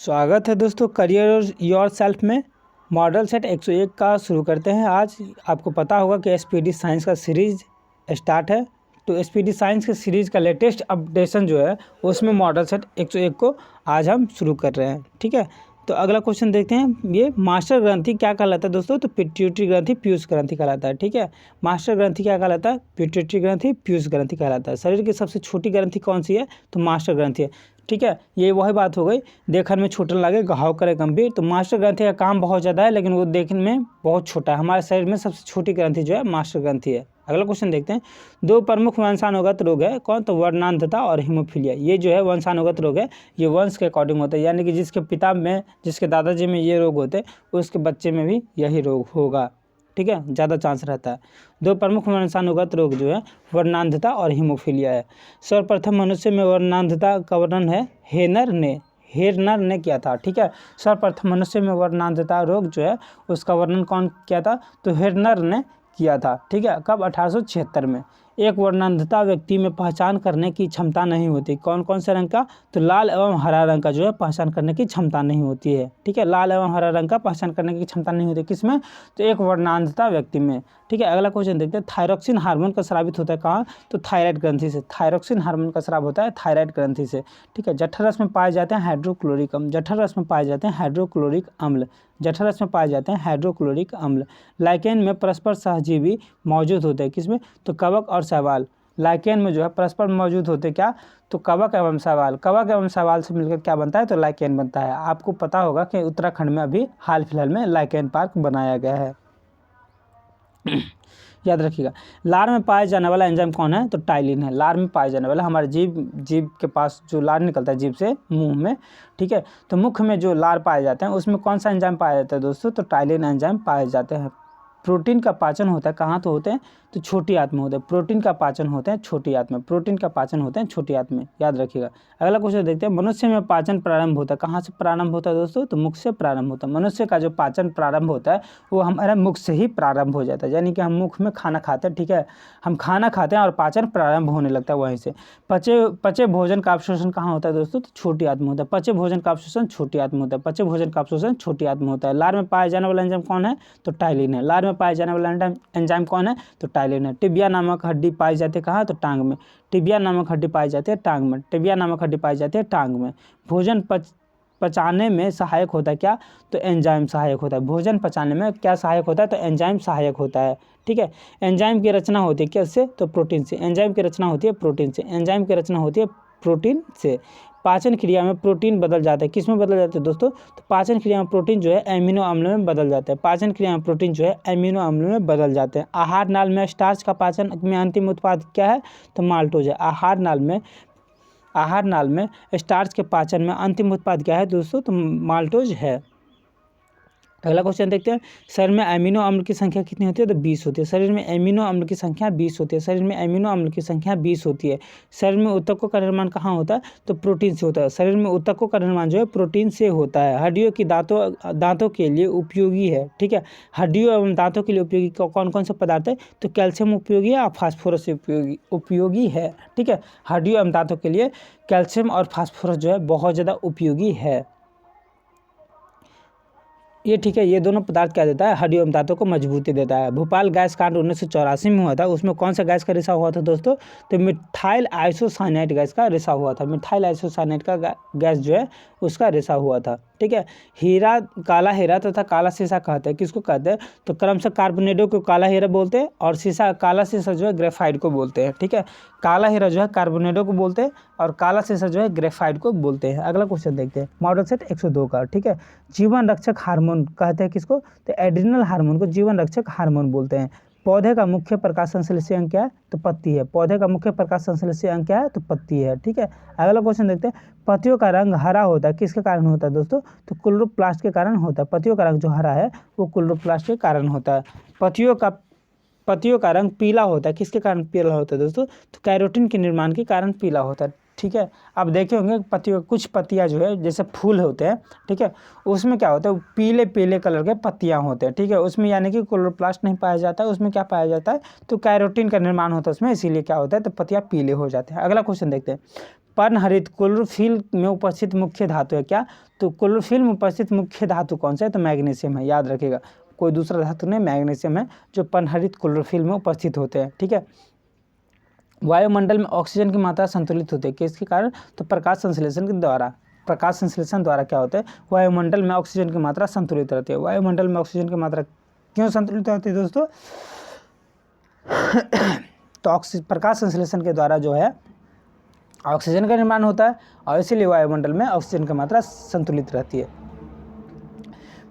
स्वागत है दोस्तों करियर योर सेल्फ में। मॉडल सेट 101 का शुरू करते हैं। आज आपको पता होगा कि एसपीडी साइंस का सीरीज़ स्टार्ट है। तो एसपीडी साइंस के सीरीज़ का लेटेस्ट अपडेशन जो है उसमें मॉडल सेट 101 को आज हम शुरू कर रहे हैं। ठीक है, तो अगला क्वेश्चन देखते हैं। ये मास्टर ग्रंथि क्या कहलाता है दोस्तों? तो पिट्यूटरी ग्रंथि, पीयूष ग्रंथि कहलाता है। ठीक है, मास्टर ग्रंथि क्या कहलाता है? पिट्यूटरी ग्रंथि, पीयूष ग्रंथि कहलाता है। शरीर की सबसे छोटी ग्रंथि कौन सी है? तो मास्टर ग्रंथि है। ठीक है, ये वही बात हो गई, देखने में छोटा लगे घाव करे गंभीर। तो मास्टर ग्रंथि का काम बहुत ज़्यादा है लेकिन वो देखने में बहुत छोटा है। हमारे शरीर में सबसे छोटी ग्रंथि जो है मास्टर ग्रंथि है। अगला क्वेश्चन देखते हैं। दो प्रमुख वंशानुगत रोग है, कौन? तो वर्णांधता और हीमोफीलिया। ये जो है वंशानुगत रोग है, ये वंश के अकॉर्डिंग होता है, यानी कि जिसके पिता में, जिसके दादाजी में ये रोग होते हैं उसके बच्चे में भी यही रोग होगा। ठीक है, ज़्यादा चांस रहता है। दो प्रमुख वंशानुगत रोग जो है वर्णांधता और हीमोफीलिया है। सर्वप्रथम मनुष्य में वर्णांधता का वर्णन है हेरनर ने किया था। ठीक है, सर्वप्रथम मनुष्य में वर्णांधता रोग जो है उसका वर्णन कौन किया था? तो हेरनर ने किया था। ठीक है, कब? 1876 में। एक वर्णांधता व्यक्ति में पहचान करने की क्षमता नहीं होती। कौन कौन से रंग का? तो लाल एवं हरा रंग का जो है पहचान करने की क्षमता नहीं होती है। ठीक है, लाल एवं हरा रंग का पहचान करने की क्षमता नहीं होती, किसमें? तो एक वर्णांधता व्यक्ति में। ठीक है, अगला क्वेश्चन देखते हैं। थायरॉक्सिन हार्मोन का स्रावित होता है कहाँ? तो थायराइड ग्रंथि से। थायरॉक्सिन हार्मोन का स्राव होता है थायराइड ग्रंथि से। ठीक है, जठर रस में पाए जाते हैं हाइड्रोक्लोरिक अम्ल। जठर रस में पाए जाते हैं हाइड्रोक्लोरिक अम्ल। जठर रस में पाए जाते हैं हाइड्रोक्लोरिक अम्ल। लाइकेन में परस्पर सहजीवी मौजूद होते हैं, किसमें? तो कवक और शैवाल। लाइकेन में जो है परस्पर मौजूद होते हैं क्या? तो कवक एवं शैवाल। कवक एवं शैवाल से मिलकर क्या बनता है? तो लाइकेन बनता है। आपको पता होगा कि उत्तराखंड में अभी हाल फिलहाल में लाइकेन पार्क बनाया गया है। याद रखिएगा। लार में पाया जाने वाला एंजाइम कौन है? तो टाइलिन है। लार में पाया जाने वाला, हमारे जीभ के पास जो लार निकलता है जीभ से मुंह में। ठीक है, तो मुख में जो लार पाए जाते हैं उसमें कौन सा एंजाइम पाया जाता है दोस्तों? तो टाइलिन एंजाइम पाए जाते हैं। प्रोटीन का पाचन होता है कहाँ? तो होते हैं तो छोटी आंत में होते हैं। प्रोटीन का पाचन होते हैं छोटी आंत में। प्रोटीन का पाचन होते हैं छोटी आंत में, याद रखिएगा। अगला क्वेश्चन देखते हैं। मनुष्य में पाचन प्रारंभ होता है कहाँ से प्रारंभ होता है दोस्तों? तो मुख से प्रारंभ होता है। मनुष्य का जो पाचन प्रारंभ होता है वो हमारे मुख से ही प्रारंभ हो जाता है, यानी कि हम मुख में खाना खाते हैं। ठीक है, हम खाना खाते हैं और पाचन प्रारंभ होने लगता है वहीं से। पचे भोजन का अवशोषण कहाँ होता है दोस्तों? तो छोटी आंत में होता है। पचे भोजन का अवशोषण छोटी आंत में होता है। पचे भोजन का अवशोषण छोटी आंत में होता है। लार में पाया जाने वाला एंजाइम कौन है? तो टाइलिन है। लार में पाया जाने वाला एंजाइम कौन है? तो टाइलिन है। टिबिया नामक हड्डी पाई जाती है कहाँ? तो टांग में। टिबिया नामक हड्डी पाई जाती है टांग में। टिबिया नामक हड्डी पाई जाती है टांग में। भोजन पचाने में सहायक होता है क्या? तो एंजाइम सहायक होता है। भोजन पचाने में क्या सहायक होता है? तो एंजाइम सहायक होता है। ठीक है, एंजाइम की रचना होती है किससे? तो प्रोटीन से। एंजाइम की रचना होती है प्रोटीन से। एंजाइम की रचना होती है प्रोटीन से। पाचन क्रिया में प्रोटीन बदल जाता है, किस में बदल जाता है दोस्तों? तो पाचन क्रिया में प्रोटीन जो है एमिनो अम्ल में बदल जाता है। पाचन क्रिया में प्रोटीन जो है एमिनो अम्ल में बदल जाते हैं। आहार नाल में स्टार्च का पाचन में अंतिम उत्पाद क्या है? तो माल्टोज है। आहार नाल में स्टार्च के पाचन में अंतिम उत्पाद क्या है दोस्तों? तो माल्टोज है। अगला क्वेश्चन देखते हैं। शरीर में एमिनो अम्ल की संख्या कितनी होती है? तो 20 होती है। शरीर में एमिनो अम्ल की संख्या 20 होती है। शरीर में एमिनो अम्ल की संख्या 20 होती है। शरीर में ऊतकों का निर्माण कहाँ होता है? तो प्रोटीन से होता है। शरीर में ऊतकों का निर्माण जो है प्रोटीन से होता है। हड्डियों की दांतों के लिए उपयोगी है। ठीक है, हड्डियों एवं दांतों के लिए उपयोगी कौन कौन से पदार्थ है? तो कैल्शियम उपयोगी है और फास्फोरस उपयोगी है। ठीक है, हड्डियों एवं दांतों के लिए कैल्शियम और फास्फोरस जो है बहुत ज़्यादा उपयोगी है ये। ठीक है, ये दोनों पदार्थ क्या देता है? हड्डियों एवं दांतों को मजबूती देता है। भोपाल गैस कांड 1984 में हुआ था, उसमें कौन सा गैस का रिसाव हुआ था दोस्तों? तो मिथाइल आइसोसाइनेट गैस का रिसाव हुआ था। मिथाइल आइसोसाइनेट का गैस जो है उसका रिसाव हुआ था। ठीक है, हीरा, काला हीरा तथा काला शीशा कहते हैं, किसको कहते हैं? तो क्रमशः कार्बोनेडो को काला हीरा बोलते हैं और काला शीशा जो है ग्रेफाइट को बोलते हैं। ठीक है, काला हीरा जो है कार्बोनेडो को बोलते हैं और काला शीशा जो है ग्रेफाइट को बोलते हैं। अगला क्वेश्चन देखते हैं मॉडल सेट 102 का। ठीक है, जीवन रक्षक हार्मोन कहते हैं किसको? तो एड्रिनल हार्मोन को जीवन रक्षक हार्मोन बोलते हैं। पौधे का मुख्य प्रकाश संश्लेषी अंग क्या है? तो पत्ती है। पौधे का मुख्य प्रकाश संश्लेषी अंग क्या है? तो पत्ती है। ठीक है, अगला क्वेश्चन देखते हैं। पत्तियों का रंग हरा होता है, किसके कारण होता है दोस्तों? तो क्लोरोप्लास्ट के कारण होता है। पत्तियों का रंग जो हरा है वो क्लोरोप्लास्ट के कारण होता है। पत्तियों का रंग पीला होता है, किसके कारण पीला होता है दोस्तों? तो कैरोटीन के निर्माण के कारण पीला होता है। ठीक है, आप देखे होंगे पत्तियों, कुछ पत्तियां जो है जैसे फूल होते हैं, ठीक है, उसमें क्या होता है? पीले पीले कलर के पत्तियां होते हैं। ठीक है, उसमें यानी कि क्लोरोप्लास्ट नहीं पाया जाता है, उसमें क्या पाया जाता है? तो कैरोटीन का निर्माण होता है उसमें, इसीलिए क्या होता है? तो पत्तियां पीले हो जाते हैं। अगला क्वेश्चन देखते हैं। पर्णहरित क्लोरोफिल में उपस्थित मुख्य धातु है क्या? तो क्लोरोफिल में उपस्थित मुख्य धातु कौन सा है? तो मैग्नीशियम है, याद रखिएगा, कोई दूसरा धातु नहीं, मैग्नीशियम है जो पर्णहरित क्लोरोफिल में उपस्थित होते हैं। ठीक है। वायुमंडल में ऑक्सीजन की मात्रा संतुलित होती है किसके कारण? तो प्रकाश संश्लेषण के द्वारा। प्रकाश संश्लेषण द्वारा क्या होता है? वायुमंडल में ऑक्सीजन की मात्रा संतुलित रहती है। वायुमंडल में ऑक्सीजन की मात्रा क्यों संतुलित रहती है दोस्तों? तो प्रकाश संश्लेषण के द्वारा जो है ऑक्सीजन का निर्माण होता है और इसीलिए वायुमंडल में ऑक्सीजन की मात्रा संतुलित रहती है।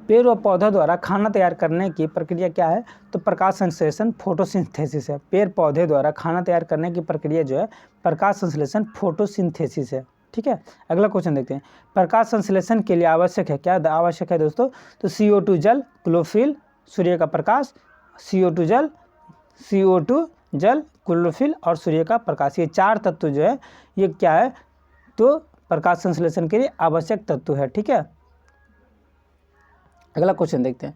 पेड़ व पौधों द्वारा खाना तैयार करने की प्रक्रिया क्या है? तो प्रकाश संश्लेषण फोटोसिंथेसिस है। पेड़ पौधे द्वारा खाना तैयार करने की प्रक्रिया जो है प्रकाश संश्लेषण फोटोसिंथेसिस है। ठीक है। अगला क्वेश्चन देखते हैं। प्रकाश संश्लेषण के लिए आवश्यक है क्या? आवश्यक है दोस्तों, तो CO2 जल, क्लोरोफिल सूर्य का प्रकाश, CO2 जल, क्लोरोफिल और सूर्य का प्रकाश, ये 4 तत्व जो है ये क्या है? तो प्रकाश संश्लेषण के लिए आवश्यक तत्व है। ठीक है। अगला क्वेश्चन देखते हैं।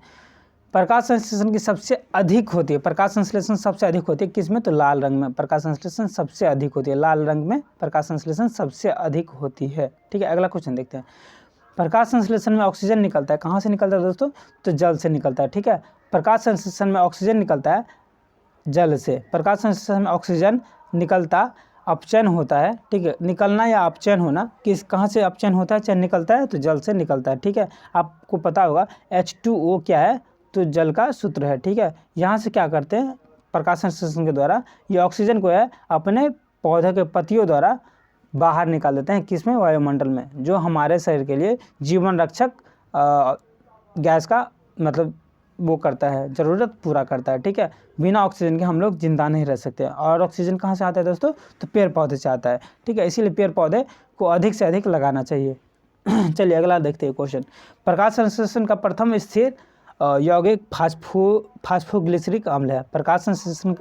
प्रकाश संश्लेषण की सबसे अधिक होती है, प्रकाश संश्लेषण सबसे अधिक होती है किसमें? तो लाल रंग में प्रकाश संश्लेषण सबसे अधिक होती है। लाल रंग में प्रकाश संश्लेषण सबसे अधिक होती है। ठीक है। अगला क्वेश्चन देखते हैं। प्रकाश संश्लेषण में ऑक्सीजन निकलता है, कहाँ से निकलता है दोस्तों? तो जल से निकलता है। ठीक है। प्रकाश संश्लेषण में ऑक्सीजन निकलता है जल से। प्रकाश संश्लेषण में ऑक्सीजन निकलता अपचयन होता है। ठीक है। निकलना या अपचयन होना, कहाँ से अपचयन होता है, चयन निकलता है? तो जल से निकलता है। ठीक है। आपको पता होगा H2O क्या है? तो जल का सूत्र है। ठीक है। यहाँ से क्या करते हैं प्रकाश संश्लेषण के द्वारा, ये ऑक्सीजन को है अपने पौधे के पत्तियों द्वारा बाहर निकाल देते हैं किसमें? वायुमंडल में, जो हमारे शरीर के लिए जीवन रक्षक गैस का मतलब वो करता है, ज़रूरत पूरा करता है। ठीक है। बिना ऑक्सीजन के हम लोग जिंदा नहीं रह सकते। और ऑक्सीजन कहाँ से आता है दोस्तों? तो पेड़ पौधे से आता है। ठीक है। इसीलिए पेड़ पौधे को अधिक से अधिक लगाना चाहिए। चलिए अगला देखते हैं क्वेश्चन। प्रकाश संश्लेषण का प्रथम स्थिर यौगिक फास्फोग्लिसरिक अम्ल है। प्रकाश संश्लेषण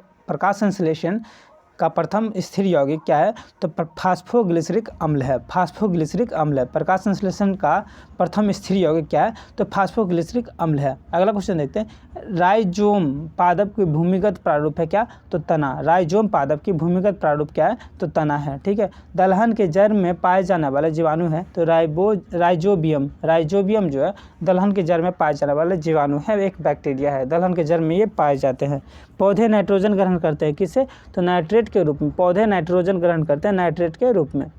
का प्रथम स्थिर यौगिक क्या है? तो फास्फोग्लिसरिक अम्ल है। फास्फोग्लिसरिक अम्ल है। प्रकाश संश्लेषण का प्रथम स्थिर यौगिक क्या है? तो फास्फोग्लिसरिक अम्ल है। अगला क्वेश्चन देखते हैं। राइजोम पादप की भूमिगत प्रारूप है क्या? तो तना। राइजोम पादप की भूमिगत प्रारूप क्या है? तो तना है। ठीक है। दलहन के जड़ में पाए जाने वाले जीवाणु है तो राइजोबियम। राइजोबियम जो है दलहन के जड़ में पाए जाने वाले जीवाणु है, एक बैक्टीरिया है, दलहन के जड़ में ये पाए जाते हैं। पौधे नाइट्रोजन ग्रहण करते हैं किससे? तो नाइट्रेट के रूप में। पौधे नाइट्रोजन ग्रहण करते हैं नाइट्रेट के रूप में।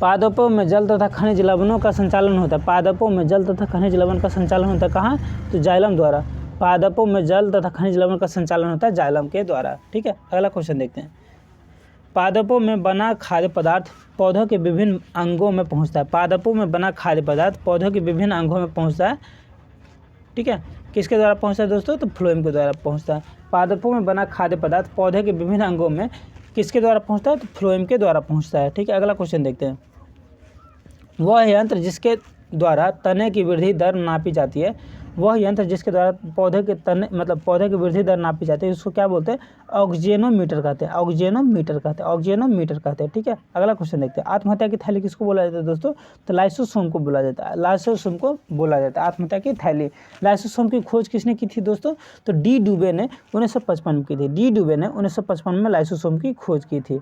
पादपों में जल तथा खनिज लवणों का संचालन होता है। पादपों में जल तथा खनिज लवण का संचालन होता है कहाँ? तो जाइलम द्वारा। पादपों में जल तथा खनिज लवण का संचालन होता है जाइलम के द्वारा। ठीक है। अगला क्वेश्चन देखते हैं। पादपों में बना खाद्य पदार्थ पौधों के विभिन्न अंगों में पहुँचता है। पादपों में बना खाद्य पदार्थ पौधों के विभिन्न अंगों में पहुँचता है। ठीक है। किसके द्वारा पहुँचता है दोस्तों? तो फ्लोएम के द्वारा पहुँचता है। पादपों में बना खाद्य पदार्थ पौधे के विभिन्न अंगों में किसके द्वारा पहुँचता है? तो फ्लोएम के द्वारा पहुँचता है। ठीक है। अगला क्वेश्चन देखते हैं। वह यंत्र जिसके द्वारा तने की वृद्धि दर नापी जाती है, वह यंत्र जिसके द्वारा पौधे के तने मतलब पौधे की वृद्धि दर नापी जाती है उसको क्या बोलते हैं? ऑक्जेनोमीटर कहते हैं। ऑक्जेनोमीटर कहते हैं। ठीक है। अगला क्वेश्चन देखते हैं। आत्महत्या की थैली किसको बोला जाता है दोस्तों? तो लाइसोसोम को बोला जाता है। लाइसोसोम को बोला जाता है आत्महत्या की थैली। लाइसोसोम की खोज किसने की थी दोस्तों? तो डी डुबे ने 1955 में की थी। डी डुबे ने 1955 में लाइसोसोम की खोज की थी।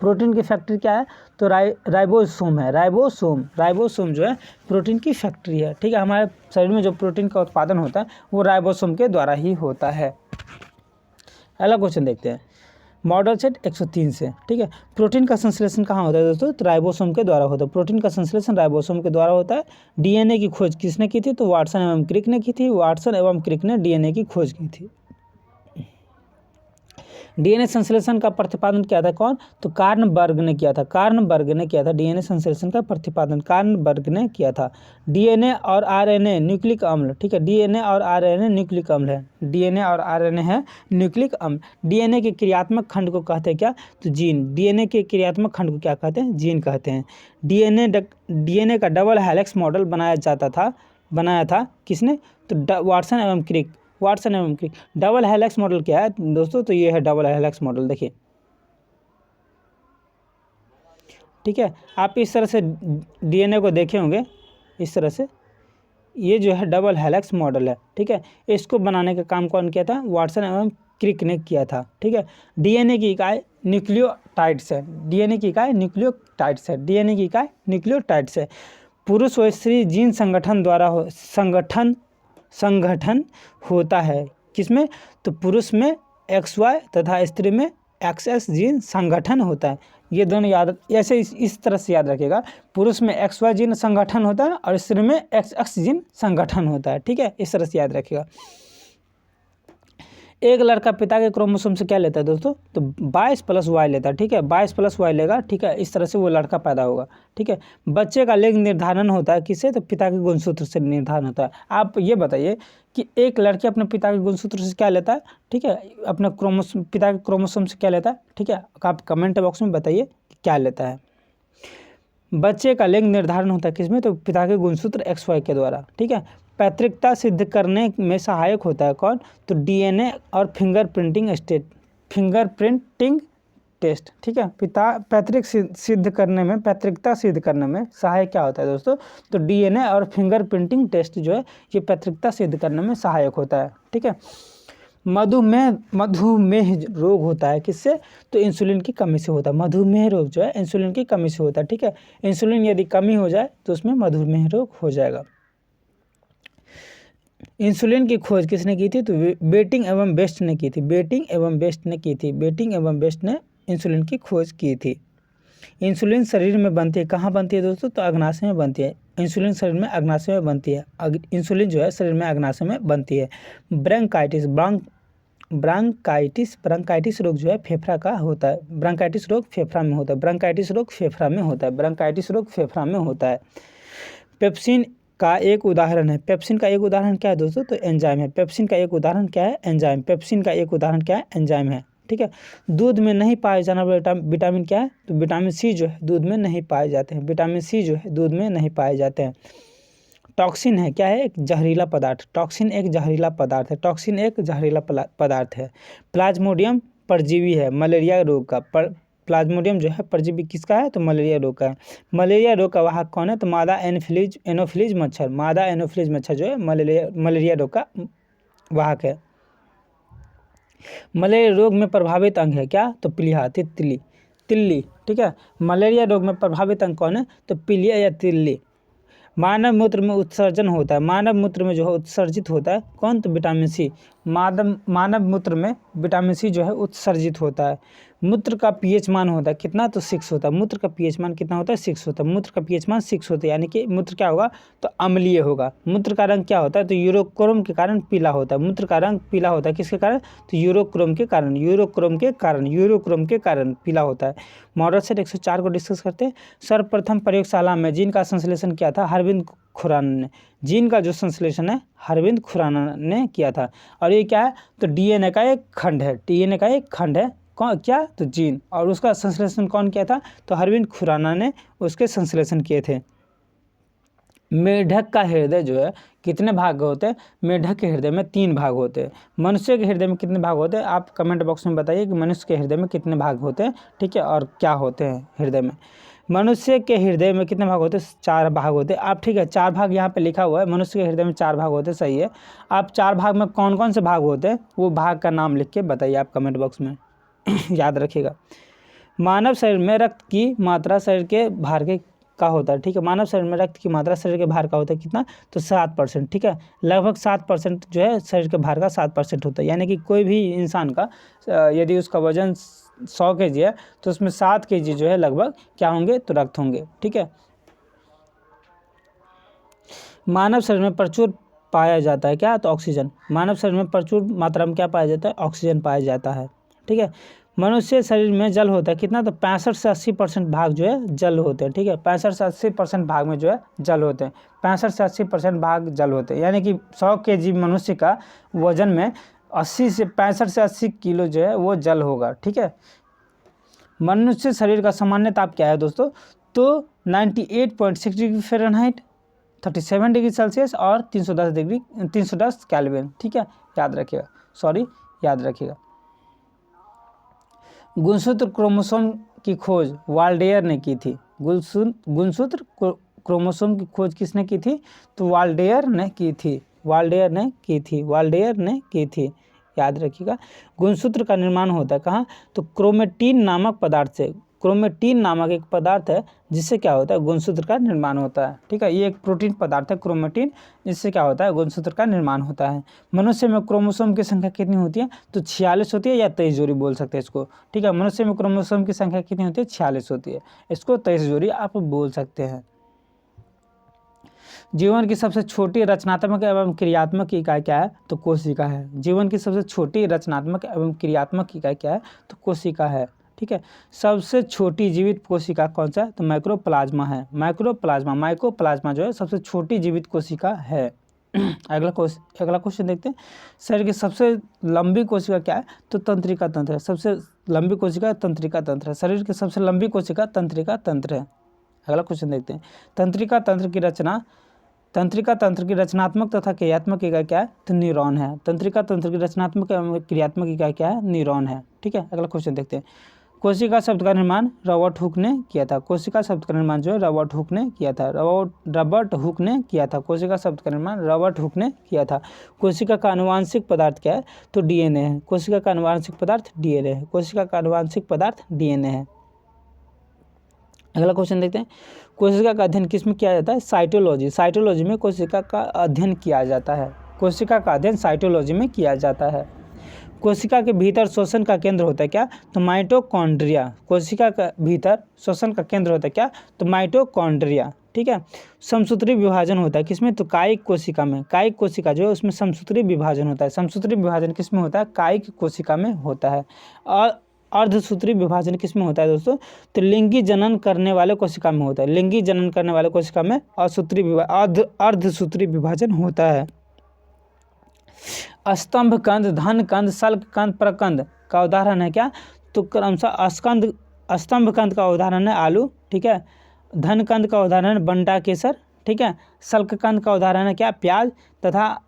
प्रोटीन की फैक्ट्री क्या है? तो राइबोसोम है। राइबोसोम जो है प्रोटीन की फैक्ट्री है। ठीक है। हमारे शरीर में जो प्रोटीन का उत्पादन होता है वो राइबोसोम के द्वारा ही होता है। अगला क्वेश्चन देखते हैं। मॉडल सेट 103 से। ठीक है। प्रोटीन का संश्लेषण कहाँ होता है दोस्तों? तो राइबोसोम के द्वारा होता है। प्रोटीन का संश्लेषण राइबोसोम के द्वारा होता है। डीएनए की खोज किसने की थी? तो वाटसन एवं क्रिक ने की थी। वाटसन एवं क्रिक ने डीएनए की खोज की थी। डीएनए संश्लेषण का प्रतिपादन किया था कौन? तो कार्नबर्ग ने किया था। डीएनए संश्लेषण का प्रतिपादन कार्नबर्ग ने किया था। डीएनए और आरएनए न्यूक्लिक अम्ल। ठीक है। डीएनए और आरएनए न्यूक्लिक अम्ल है। डीएनए और आरएनए है न्यूक्लिक अम्ल। डीएनए के क्रियात्मक खंड को कहते हैं क्या? तो जीन। डीएनए के क्रियात्मक खंड को क्या कहते हैं? जीन कहते हैं। डीएनए का डबल हेलिक्स मॉडल बनाया था किसने? तो वाटसन एवं क्रिक। डबल हेलिक्स मॉडल क्या है दोस्तों? तो ये है डबल हेलिक्स मॉडल। देखिए। ठीक है। आप इस तरह से डीएनए को देखे होंगे, इस तरह से ये जो है डबल हेलिक्स मॉडल है। ठीक है। इसको बनाने का काम कौन किया था? वाटसन एवं क्रिक ने किया था। ठीक है, डीएनए की इकाई न्यूक्लियोटाइड्स है, डीएनए की इकाई न्यूक्लियोटाइड्स है, डीएनए की इकाई न्यूक्लियोटाइड्स है। पुरुष व स्त्री जीन संगठन द्वारा संगठन होता है किसमें, तो पुरुष में XY तथा स्त्री में XX जीन संगठन होता है। ये दोनों याद ऐसे इस तरह से याद रखिएगा, पुरुष में XY जीन संगठन होता है और स्त्री में XX जीन संगठन होता है। ठीक है, इस तरह से याद रखिएगा। एक लड़का पिता के क्रोमोसोम से क्या लेता है दोस्तों, तो 22 + Y लेता है। ठीक है, 22 + Y लेगा। ठीक है, इस तरह से वो लड़का पैदा होगा। ठीक है, बच्चे का लिंग निर्धारण होता है किससे, तो पिता के गुणसूत्र से निर्धारण होता है। आप ये बताइए कि एक लड़के अपने पिता के गुणसूत्र से क्या लेता है, ठीक है, अपने पिता के क्रोमोसोम से क्या लेता है। ठीक है, आप कमेंट बॉक्स में बताइए कि क्या लेता है। बच्चे का लिंग निर्धारण होता है किसमें, तो पिता के गुणसूत्र XY के द्वारा। ठीक है, पैतृकता सिद्ध करने में सहायक होता है कौन, तो डीएनए और फिंगरप्रिंटिंग टेस्ट। ठीक है, पैतृकता सिद्ध करने में सहायक क्या होता है दोस्तों, तो डीएनए और फिंगरप्रिंटिंग टेस्ट जो है ये पैतृकता सिद्ध करने में सहायक होता है। ठीक है, मधुमेह रोग होता है किससे, तो इंसुलिन की कमी से होता है। मधुमेह रोग जो है इंसुलिन की कमी से होता है। ठीक है, इंसुलिन यदि कमी हो जाए तो उसमें मधुमेह रोग हो जाएगा। इंसुलिन की खोज किसने की थी, तो बेटिंग एवं बेस्ट ने की थी। बेटिंग एवं बेस्ट ने इंसुलिन की खोज की थी। इंसुलिन शरीर में बनती है, कहाँ बनती है दोस्तों, तो अग्नाशय में बनती है। इंसुलिन शरीर में अग्नाशय में बनती है। इंसुलिन जो है शरीर में अग्नाशय में बनती है। ब्रांकाइटिस रोग जो है फेफड़ा का होता है। ब्रांकाइटिस रोग फेफड़ा में होता है। पेप्सिन का एक उदाहरण क्या है दोस्तों, तो एंजाइम है। पेप्सिन का एक उदाहरण क्या है, ठीक है। दूध में नहीं पाए जाने वाला विटामिन क्या है, तो विटामिन सी जो है दूध में नहीं पाए जाते हैं। टॉक्सिन है, क्या है, एक जहरीला पदार्थ है। प्लाज्मोडियम परजीवी है मलेरिया रोग का। प्लाज्मोडियम जो है परजीवी किसका है, तो मलेरिया रोग का है। मलेरिया रोग का वाहक कौन है, तो मादा एनोफिलीज मच्छर जो है मलेरिया रोग का वाहक है। मलेरिया रोग में प्रभावित अंग है क्या, तो पीलिया तिल्ली। ठीक है, मलेरिया रोग में प्रभावित अंग कौन है, तो पीलिया या तिल्ली। मानव मूत्र में उत्सर्जन होता है, मानव मूत्र में जो है उत्सर्जित होता है कौन, तो विटामिन सी। मानव मूत्र में विटामिन सी जो है उत्सर्जित होता है। मूत्र का पीएच मान होता है कितना, तो 6 होता है। मूत्र का पीएच मान कितना होता है, 6 होता है। मूत्र का पीएच मान 6 होता है, यानी कि मूत्र क्या होगा, तो अम्लीय होगा। मूत्र का रंग क्या होता है, तो यूरोक्रोम के कारण पीला होता है। मूत्र का रंग पीला होता है किसके कारण, तो यूरोक्रोम के कारण पीला होता है। मॉडल सेट 104 को डिस्कस करते हैं। सर्वप्रथम प्रयोगशाला में जीन का संश्लेषण किया था हरविंद खुराना ने। जीन का जो संश्लेषण है हरविंद खुराना ने किया था। और ये क्या है, तो डीएनए का एक खंड है। कौन, क्या, तो जीन। और उसका संश्लेषण कौन किया था, तो हरविंद खुराना ने उसके संश्लेषण किए थे। मेढक का हृदय जो है कितने भाग होते हैं, मेढक के हृदय में 3 भाग होते हैं। मनुष्य के हृदय में कितने भाग होते हैं, आप कमेंट बॉक्स में बताइए कि मनुष्य के हृदय में कितने भाग होते हैं। ठीक है, और क्या होते हैं हृदय में। मनुष्य के हृदय में कितने भाग होते हैं, 4 भाग होते हैं। आप ठीक है 4 भाग यहाँ पे लिखा हुआ है, मनुष्य के हृदय में 4 भाग होते हैं, सही है। आप 4 भाग में कौन कौन से भाग होते हैं, वो भाग का नाम लिख के बताइए आप कमेंट बॉक्स में। याद रखिएगा। मानव शरीर में रक्त की मात्रा शरीर के भार के का होता है। ठीक है, मानव शरीर में रक्त की मात्रा शरीर के भार का होता है कितना, तो 7%। ठीक है, लगभग 7% जो है शरीर के भार का 7% होता है। यानी कि कोई भी इंसान का यदि उसका वजन 100 kg है तो उसमें 7 kg जो है लगभग क्या होंगे, तो रक्त होंगे। ठीक है, मानव शरीर में प्रचुर पाया जाता है क्या, तो ऑक्सीजन। मानव शरीर में प्रचुर मात्रा में क्या पाया जाता है, ऑक्सीजन पाया जाता है। ठीक है, मनुष्य शरीर में जल होता है कितना, तो 65 से 80% भाग जो है जल होते हैं। ठीक है, 65 से 80% भाग में जो है जल होते हैं। 65 से 80% भाग जल होते हैं, यानी कि 100 kg मनुष्य का वजन में 65 से 80 किलो जो है वो जल होगा। ठीक है, मनुष्य शरीर का सामान्य ताप क्या है दोस्तों, तो 98.6 डिग्री फ़ारेनहाइट, 37 डिग्री सेल्सियस और 310 केल्विन। ठीक है, याद रखिएगा। गुणसूत्र क्रोमोसोम की खोज वाल्डेयर ने की थी। गुणसूत्र क्रोमोसोम की खोज किसने की थी, तो वाल्डेयर ने की थी। याद रखिएगा। गुणसूत्र का निर्माण होता है कहाँ, तो क्रोमेटिन नामक पदार्थ से। क्रोमेटिन नामक एक पदार्थ है जिससे क्या होता है, गुणसूत्र का निर्माण होता है। ठीक है, ये एक प्रोटीन पदार्थ है क्रोमेटिन, जिससे क्या होता है, गुणसूत्र का निर्माण होता है। मनुष्य में क्रोमोसोम की संख्या कितनी होती है, तो 46 होती है या 23 जोड़ी बोल सकते हैं इसको। ठीक है, मनुष्य में क्रोमोसोम की संख्या कितनी होती है, 46 होती है, इसको 23 जोड़ी आप बोल सकते हैं। जीवन की सबसे छोटी रचनात्मक एवं क्रियात्मक इकाई क्या है, तो कोशिका है। जीवन की सबसे छोटी रचनात्मक एवं क्रियात्मक इकाई क्या है, तो कोशिका है। ठीक है, सबसे छोटी जीवित कोशिका कौन सा है, तो माइक्रोप्लाज्मा है। माइकोप्लाज्मा जो है सबसे छोटी जीवित कोशिका है। अगला क्वेश्चन देखते हैं। शरीर की सबसे लंबी कोशिका क्या है, तो तंत्रिका तंत्र है। सबसे लंबी कोशिका तंत्रिका तंत्र है। शरीर की सबसे लंबी कोशिका तंत्रिका तंत्र है। अगला क्वेश्चन देखते हैं। तंत्रिका तंत्र की रचनात्मक तथा क्रियात्मक इकाई क्या है, तो न्यूरॉन है। तंत्रिका तंत्र की रचनात्मक एवं क्रियात्मक इकाई क्या है, न्यूरॉन है। ठीक है, अगला क्वेश्चन देखते हैं। कोशिका शब्द का निर्माण रॉबर्ट हुक ने किया था। कोशिका शब्द का निर्माण जो है रॉबर्ट हुक ने किया था। कोशिका शब्द का निर्माण रॉबर्ट हुक ने किया था। कोशिका का आनुवांशिक पदार्थ क्या है, तो डीएनए है। कोशिका का आनुवांशिक पदार्थ डीएनए है। कोशिका का आनुवांशिक पदार्थ डीएनए है। अगला क्वेश्चन देखते हैं। कोशिका का अध्ययन किस में किया जाता है, साइटोलॉजी में कोशिका का अध्ययन किया जाता है। कोशिका का अध्ययन साइटोलॉजी में किया जाता है। कोशिका के भीतर श्वसन का केंद्र होता है क्या, तो माइटोकॉन्ड्रिया। कोशिका का भीतर श्वसन का केंद्र होता है क्या, तो माइटोकॉन्ड्रिया। ठीक है, समसूत्री विभाजन होता है किसमें, तो कायिक कोशिका में। कायिक कोशिका जो है उसमें समसूत्री विभाजन होता है। समसूत्री विभाजन किसमें होता है, कायिक कोशिका में होता है। और अर्धसूत्री विभाजन किसमें होता है दोस्तों, तो लिंगी जनन करने वाले कोशिका में होता है। लिंगी जनन करने वाले कोशिका में अर्धसूत्री विभाजन होता है। स्तंभ कंद, धन कंद, शल्क कंद, प्रकंद का उदाहरण है क्या, तो क्रमशः स्तंभ कंद का उदाहरण है आलू। ठीक है, धन कंद का उदाहरण है बंटा केसर। ठीक है, शल्क कंद का उदाहरण है क्या, प्याज, तथा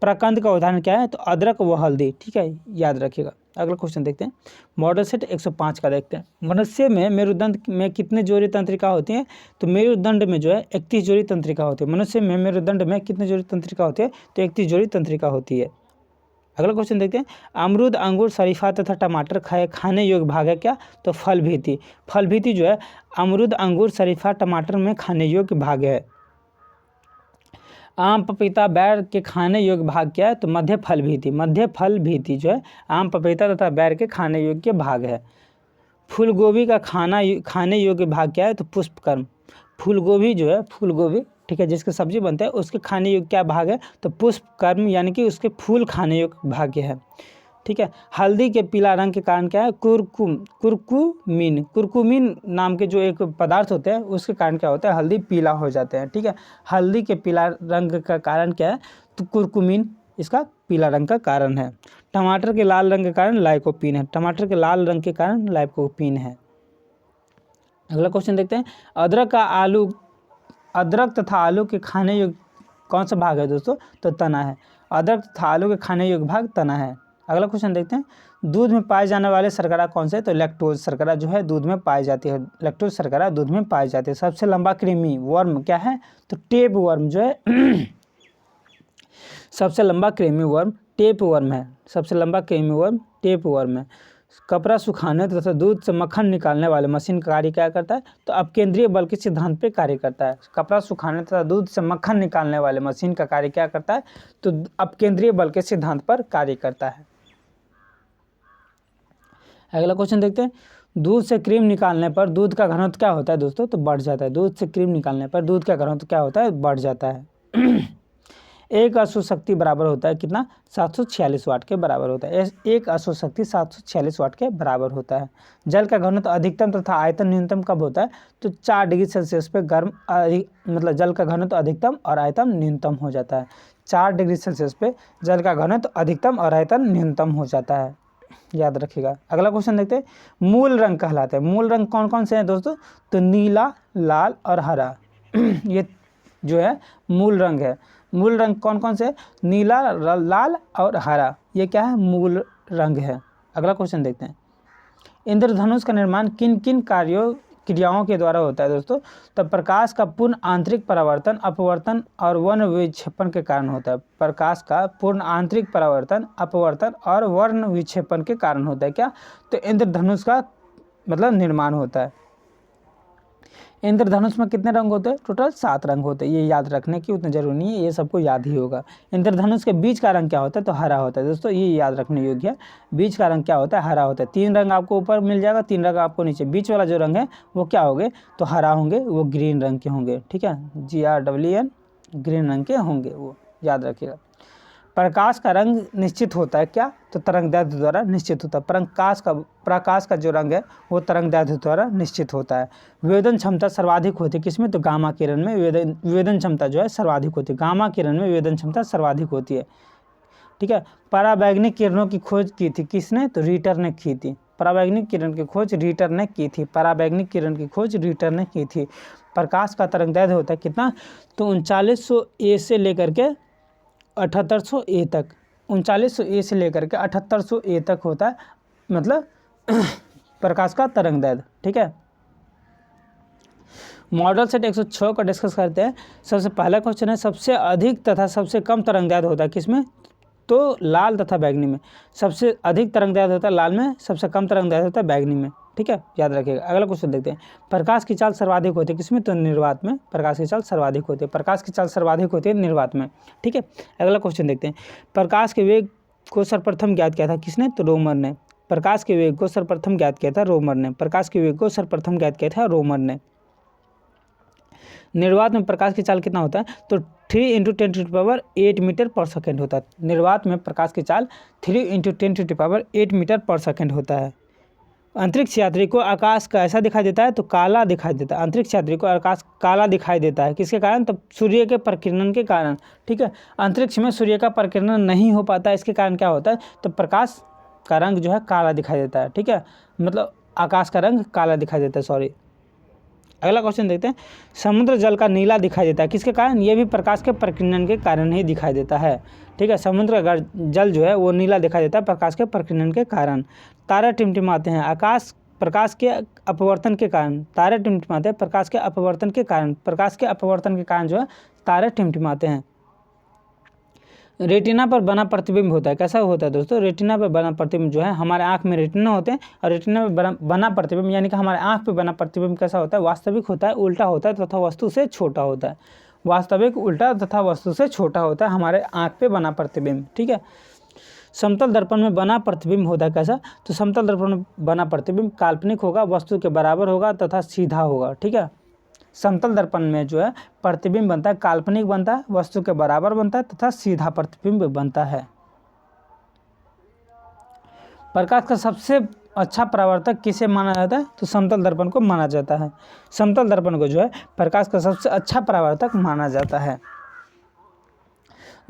प्रकंद का उदाहरण क्या है, तो अदरक व हल्दी। ठीक है, याद रखिएगा। अगला क्वेश्चन देखते हैं। मॉडल सेट 105 का देखते हैं। मनुष्य में मेरुदंड में कितने जोड़ी तंत्रिका होती हैं, तो मेरुदंड में जो है 31 जोड़ी तंत्रिका होती है। मनुष्य में मेरुदंड में कितने जोड़ी तंत्रिका होती है, तो 31 जोड़ी तंत्रिका होती है। अगला क्वेश्चन देखते हैं। अमरूद, अंगूर, शरीफा तथा टमाटर खाने योग्य भाग है क्या, तो फल भीति। फल भीति जो है अमरूद, अंगूर, शरीफा, टमाटर में खाने योग्य भाग है। आम, पपीता, बैर के खाने योग्य भाग क्या है, तो मध्य फल भीति। मध्य फल भीति जो है आम, पपीता तथा बैर के खाने योग्य भाग है। फूलगोभी का खाने योग्य भाग क्या है, तो पुष्पकर्म। फूलगोभी जो है, फूलगोभी ठीक है, जिसके सब्जी बनते हैं उसके खाने योग्य क्या भाग है, तो पुष्पकर्म, यानी कि उसके फूल खाने योग्य भाग्य है। ठीक है, हल्दी के पीला रंग के कारण क्या है, कुरकुमीन नाम के जो एक पदार्थ होते हैं उसके कारण क्या होता है, हल्दी पीला हो जाते हैं। ठीक है, हल्दी के पीला रंग का कारण क्या है, तो कुरकुमीन इसका पीला रंग का कारण है। टमाटर के लाल रंग के कारण लाइकोपीन है। टमाटर के लाल रंग के कारण लाइकोपीन है। अगला क्वेश्चन देखते हैं। अदरक तथा आलू के खाने योग्य कौन सा भाग है दोस्तों, तो तना है। अदरक तथा आलू के खाने योग्य भाग तना है। अगला क्वेश्चन देखते हैं। दूध में पाए जाने वाले शर्करा कौन से, तो लैक्टोज शर्करा जो है दूध में पाई जाती है। लैक्टोज शर्करा दूध में पाई जाती है। सबसे लंबा कृमि वर्म क्या है, तो टेप वर्म जो है सबसे लंबा कृमि वर्म टेप वर्म है। सबसे लंबा कृमि वर्म टेप वर्म है। कपड़ा सुखाने तथा दूध से मक्खन निकालने वाले मशीन का कार्य क्या करता है, तो अपकेंद्रीय बल के सिद्धांत पे कार्य करता है। कपड़ा सुखाने तथा दूध से मक्खन निकालने वाले मशीन का कार्य क्या करता है, तो अपकेंद्रीय बल के सिद्धांत पर कार्य करता है। अगला क्वेश्चन देखते हैं। दूध से क्रीम निकालने पर दूध का घनत्व क्या होता है दोस्तों, तो बढ़ जाता है। दूध से क्रीम निकालने पर दूध का घनत्व क्या होता है, बढ़ जाता है। एक अश्व शक्ति बराबर होता है कितना, 746 वाट के बराबर होता है। एक अश्व शक्ति 746 वाट के बराबर होता है। जल का घनत्व अधिकतम तथा आयतन न्यूनतम कब होता है, तो 4 डिग्री सेल्सियस पे गर्म मतलब जल का घनत्व अधिकतम और आयतन न्यूनतम हो जाता है। 4 डिग्री सेल्सियस पे जल का घनत्व अधिकतम और आयतन न्यूनतम हो जाता है, याद रखिएगा। अगला क्वेश्चन देखते हैं। मूल रंग कहलाते हैं। मूल रंग कौन कौन से हैं दोस्तों, तो नीला, लाल और हरा ये जो है मूल रंग है। मूल रंग कौन कौन से, नीला, लाल और हरा, ये क्या है, मूल रंग है। अगला क्वेश्चन देखते हैं। इंद्रधनुष का निर्माण किन किन कार्यों क्रियाओं के द्वारा होता है दोस्तों। तो प्रकाश का पूर्ण आंतरिक परावर्तन, अपवर्तन और वर्ण विक्षेपण के कारण होता है। प्रकाश का पूर्ण आंतरिक परावर्तन, अपवर्तन और वर्ण विक्षेपण के कारण होता है। क्या? तो इंद्रधनुष का मतलब निर्माण होता है। इंद्रधनुष में कितने रंग होते हैं? टोटल 7 रंग होते हैं। ये याद रखने की उतना जरूरी नहीं है, ये सबको याद ही होगा। इंद्रधनुष के बीच का रंग क्या होता है? तो हरा होता है दोस्तों, ये याद रखने योग्य है। बीच का रंग क्या होता है? हरा होता है। 3 रंग आपको ऊपर मिल जाएगा, 3 रंग आपको नीचे। बीच वाला जो रंग है वो क्या होंगे? तो हरा होंगे, वो ग्रीन रंग के होंगे। ठीक है, GREEN, ग्रीन रंग के होंगे, वो याद रखिएगा। प्रकाश का रंग निश्चित होता है। क्या? तो तरंगदैर्ध्य द्वारा निश्चित होता है। प्रकाश का जो रंग है वो तरंगदैर्ध्य द्वारा निश्चित होता है। विवेदन क्षमता सर्वाधिक होती है किसमें? तो गामा किरण में विवेदन क्षमता जो है सर्वाधिक होती है। गामा किरण में विवेदन क्षमता सर्वाधिक होती है। ठीक है। पराबैंगनी किरणों की खोज की थी किसने? तो रीटर ने की थी। पराबैंगनी किरण की खोज रीटर ने की थी। पराबैंगनी किरण की खोज रीटर ने की थी। प्रकाश का तरंगदैर्ध्य होता है कितना? तो 3900 A से लेकर के 7800 A तक, 3900 A से लेकर के 7800 A तक होता है, मतलब प्रकाश का तरंगदैर्ध्य। ठीक है। मॉडल सेट 106 का डिस्कस करते हैं। सबसे पहला क्वेश्चन है, सबसे अधिक तथा सबसे कम तरंगदैर्ध्य होता है किसमें? तो लाल तथा बैगनी में। सबसे अधिक तरंगदैर्ध्य होता है लाल में, सबसे कम तरंगदैर्ध्य होता है बैगनी में। ठीक है, याद रखिएगा। अगला क्वेश्चन देखते हैं। प्रकाश की चाल सर्वाधिक होती है किसमें? तो निर्वात में प्रकाश की चाल सर्वाधिक होती है। प्रकाश की चाल सर्वाधिक होती है निर्वात में। ठीक है। अगला क्वेश्चन देखते हैं। प्रकाश के वेग को सर्वप्रथम ज्ञात किया था किसने? तो रोमर ने। प्रकाश के वेग को सर्वप्रथम ज्ञात किया था रोमर ने। प्रकाश के वेग को सर्वप्रथम ज्ञात किया था रोमर ने। निर्वात में प्रकाश की चाल कितना होता है? तो 3 × 10⁸ मीटर पर सेकेंड होता है। निर्वात में प्रकाश की चाल 3 × 10⁸ मीटर पर सेकेंड होता है। अंतरिक्ष यात्री को आकाश कैसा दिखाई देता है? तो काला दिखाई देता है। अंतरिक्ष यात्री को आकाश काला दिखाई देता है किसके कारण? तो सूर्य के प्रकिरण के कारण। ठीक है। अंतरिक्ष में सूर्य का प्रकिरण नहीं हो पाता, इसके कारण क्या होता है? तो प्रकाश का रंग जो है काला दिखाई देता है। ठीक है, मतलब आकाश का रंग काला दिखाई देता है, सॉरी। अगला क्वेश्चन देखते हैं। समुद्र जल का नीला दिखाई देता है किसके कारण? ये भी प्रकाश के प्रकीर्णन के कारण ही दिखाई देता है। ठीक है, समुद्र का जल जो है वो नीला दिखाई देता है प्रकाश के प्रकीर्णन के कारण। तारे टिमटिमाते हैं प्रकाश के अपवर्तन के कारण। तारे टिमटिमाते हैं प्रकाश के अपवर्तन के कारण। प्रकाश के अपवर्तन के कारण जो है तारे टिमटिमाते हैं। रेटिना पर बना प्रतिबिंब होता है, कैसा होता है दोस्तों? रेटिना पर बना प्रतिबिंब जो है, हमारे आंख में रेटिना होते हैं और रेटिना पर बना प्रतिबिंब यानी कि हमारे आंख पे बना प्रतिबिंब कैसा होता है? वास्तविक होता है, उल्टा होता है तथा वस्तु से छोटा होता है। वास्तविक, उल्टा तथा वस्तु से छोटा होता है हमारे आंख पे बना प्रतिबिंब। ठीक है। समतल दर्पण में बना प्रतिबिंब होता है कैसा? तो समतल दर्पण में बना प्रतिबिंब काल्पनिक होगा, वस्तु के बराबर होगा तथा सीधा होगा। ठीक है। समतल दर्पण में जो है प्रतिबिंब बनता है, काल्पनिक बनता है, वस्तु के बराबर बनता है तथा सीधा प्रतिबिंब बनता है। प्रकाश का सबसे अच्छा परावर्तक किसे माना जाता है? तो समतल दर्पण को माना जाता है। समतल दर्पण को जो है प्रकाश का सबसे अच्छा परावर्तक माना जाता है।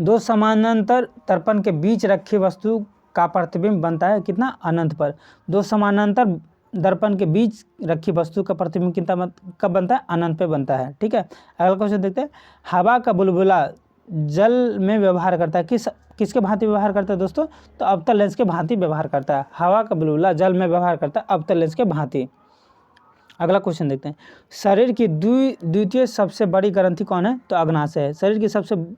2 समानांतर दर्पण के बीच रखी वस्तु का प्रतिबिंब बनता है कितना? अनंत पर। 2 समानांतर दर्पण के बीच रखी वस्तु का प्रतिबिंब कितना कब बनता है? अनंत पे बनता है। ठीक है। अगला क्वेश्चन देखते हैं। हवा का बुलबुला जल में व्यवहार करता है किसके भांति व्यवहार करता है दोस्तों? तो अवतल लेंस के भांति व्यवहार करता है। हवा का बुलबुला जल में व्यवहार करता है अवतल लेंस के भांति। अगला क्वेश्चन देखते हैं। शरीर की द्वितीय सबसे बड़ी ग्रंथि कौन है? तो अग्नाशय है। शरीर की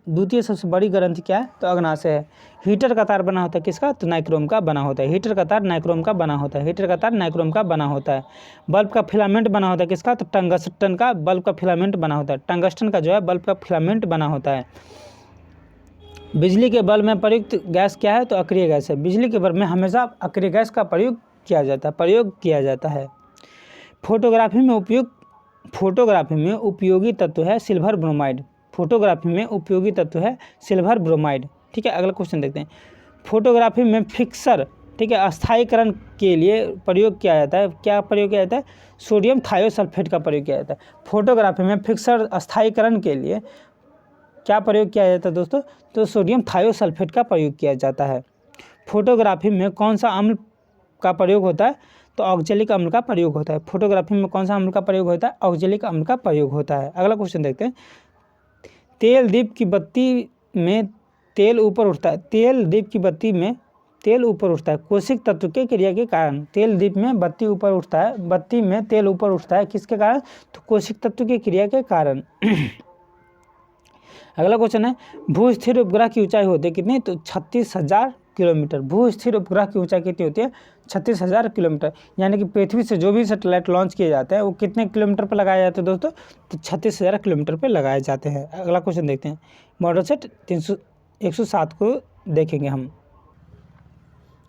द्वितीय सबसे बड़ी ग्रंथि क्या है? तो अग्नाशय है। हीटर का तार बना होता है किसका? तो नाइक्रोम का बना होता है। हीटर का तार नाइक्रोम का बना होता है। हीटर का तार नाइक्रोम का बना होता है। बल्ब का फिलामेंट बना होता है किसका? तो टंगस्टन का बल्ब का फिलामेंट बना होता है। टंगस्टन का जो है बल्ब का फिलामेंट बना होता है। बिजली के बल्ब में प्रयुक्त गैस क्या है? तो अक्रिय गैस है। बिजली के बल्ब में हमेशा अक्रिय गैस का प्रयोग किया जाता है। फोटोग्राफी में उपयोगी तत्व है सिल्वर ब्रोमाइड। फोटोग्राफी में उपयोगी तत्व है सिल्वर ब्रोमाइड। ठीक है। अगला क्वेश्चन देखते हैं। फोटोग्राफी में फिक्सर, ठीक है, अस्थायीकरण के लिए प्रयोग किया जाता है। क्या प्रयोग किया जाता है? सोडियम थायोसल्फेट का प्रयोग किया जाता है। फोटोग्राफी में फिक्सर अस्थायीकरण के लिए क्या प्रयोग किया जाता है दोस्तों? तो सोडियम थायोसल्फेट का प्रयोग किया जाता है। फोटोग्राफी में कौन सा अम्ल का प्रयोग होता है? तो ऑक्जेलिक अम्ल का प्रयोग होता है। फोटोग्राफी में कौन सा अम्ल का प्रयोग होता है? ऑक्जेलिक अम्ल का प्रयोग होता है। अगला क्वेश्चन देखते हैं। तेल दीप की बत्ती में तेल ऊपर उठता है। तेल दीप की बत्ती में तेल ऊपर उठता है कोशिक तत्व के क्रिया के कारण। तेल दीप में बत्ती ऊपर उठता है, बत्ती में तेल ऊपर उठता है किसके कारण? तो कोशिक तत्व की क्रिया के कारण। अगला क्वेश्चन है, भू स्थिर उपग्रह की ऊंचाई होती है कितनी? तो 36,000 किलोमीटर। भू स्थिर उपग्रह की ऊंचाई कितनी होती है? 36,000 किलोमीटर। यानी कि पृथ्वी से जो भी सैटेलाइट लॉन्च किए जाते हैं वो कितने किलोमीटर पर लगाए जाते हैं दोस्तों? तो 36,000 किलोमीटर पर लगाए जाते हैं। अगला क्वेश्चन देखते हैं, मॉडल सेट 107 को देखेंगे हम।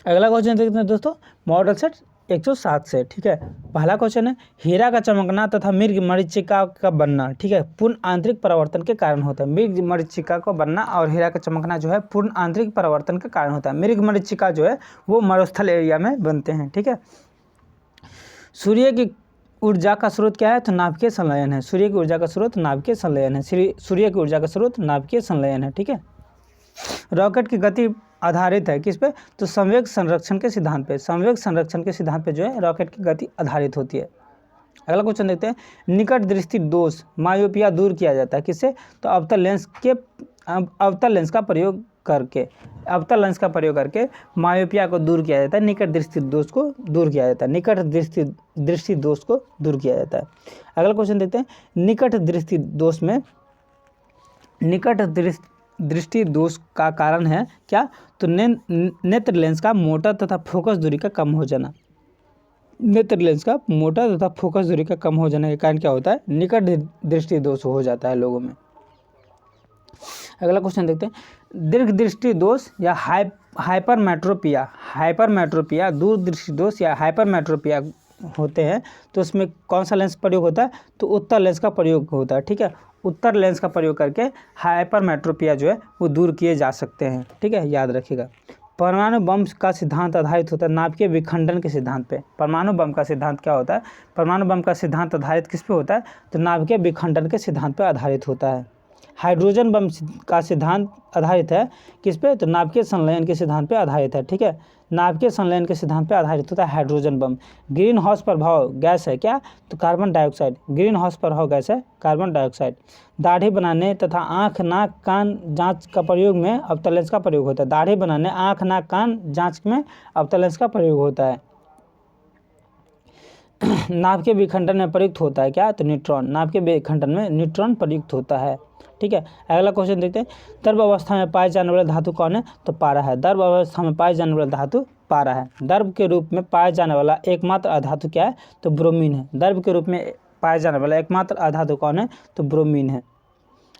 अगला क्वेश्चन देखते हैं दोस्तों, मॉडल सेट 107 से। ठीक है, पहला क्वेश्चन है, हीरा का चमकना तथा मृग मरीचिका का बनना, ठीक है, पूर्ण आंतरिक परिवर्तन के कारण होता है। मृग मरीचिका का बनना और हीरा का चमकना जो है पूर्ण आंतरिक परिवर्तन के कारण होता है। मृग मरीचिका जो है वो मरुस्थल एरिया में बनते हैं। ठीक है, सूर्य की ऊर्जा का स्रोत क्या है? तो नाभिकीय संलयन है। सूर्य की ऊर्जा का स्रोत नाभिकीय संलयन है। सूर्य की ऊर्जा का स्रोत नाभिकीय संलयन है। ठीक है, रॉकेट की गति आधारित है किस पे? तो संवेग संरक्षण के सिद्धांत पे। संवेग संरक्षण के सिद्धांत पे जो है रॉकेट की गति आधारित होती है। अगला क्वेश्चन देखते हैं, निकट दृष्टि दोष मायोपिया दूर किया जाता है किससे? तो अवतल लेंस का प्रयोग करके मायोपिया को दूर किया जाता है। निकट दृष्टि दोष को दूर किया जाता है। निकट दृष्टि दोष को दूर किया जाता है। अगला क्वेश्चन देखते हैं, निकट दृष्टि दोष में निकट दृष्टि दोष का कारण है क्या? तो नेत्र लेंस का मोटा तथा फोकस दूरी का कम हो जाना। नेत्र लेंस का मोटा तथा फोकस दूरी का कम हो जाने के कारण क्या होता है? निकट दृष्टि दोष हो जाता है लोगों में। अगला क्वेश्चन देखते हैं, दीर्घ दृष्टि दोष या हाइपरमेट्रोपिया दूर दृष्टि दोष या हाइपरमेट्रोपिया होते हैं तो उसमें कौन सा लेंस प्रयोग होता है? तो उत्तर लेंस का प्रयोग होता है। ठीक है, उत्तर लेंस का प्रयोग करके हाइपरमेट्रोपिया जो है वो दूर किए जा सकते हैं। ठीक है, याद रखिएगा। परमाणु बम का सिद्धांत आधारित होता है नाभिकीय विखंडन के सिद्धांत पे। परमाणु बम का सिद्धांत क्या होता है? परमाणु बम का सिद्धांत आधारित किस पे होता है? तो नाभिकीय विखंडन के सिद्धांत पे आधारित होता है। हाइड्रोजन बम का सिद्धांत आधारित है किस पे? तो नाभिकीय संलयन के सिद्धांत पे आधारित है। ठीक है, नाभिकीय संलयन के सिद्धांत पे आधारित होता है हाइड्रोजन बम। ग्रीन हाउस प्रभाव गैस है क्या? तो कार्बन डाइऑक्साइड। ग्रीन हाउस प्रभाव गैस है कार्बन डाइऑक्साइड। दाढ़ी बनाने तथा आँख नाक कान जांच का प्रयोग में अवतल लेंस का प्रयोग होता है। दाढ़ी बनाने आँख नाक कान जांच में अवतल लेंस का प्रयोग होता है। नाभिकीय विखंडन में प्रयुक्त होता है क्या? तो न्यूट्रॉन। नाभिकीय विखंडन में न्यूट्रॉन प्रयुक्त होता है। ठीक है, अगला क्वेश्चन देखते हैं, द्रव अवस्था में पाए जाने वाला धातु कौन है? तो पारा है। द्रव अवस्था में पाए जाने वाला धातु पारा है। द्रव के रूप में पाए जाने वाला एकमात्र अधातु क्या है? तो ब्रोमीन है। द्रव के रूप में पाए जाने वाला एकमात्र अधातु कौन है? तो ब्रोमीन है।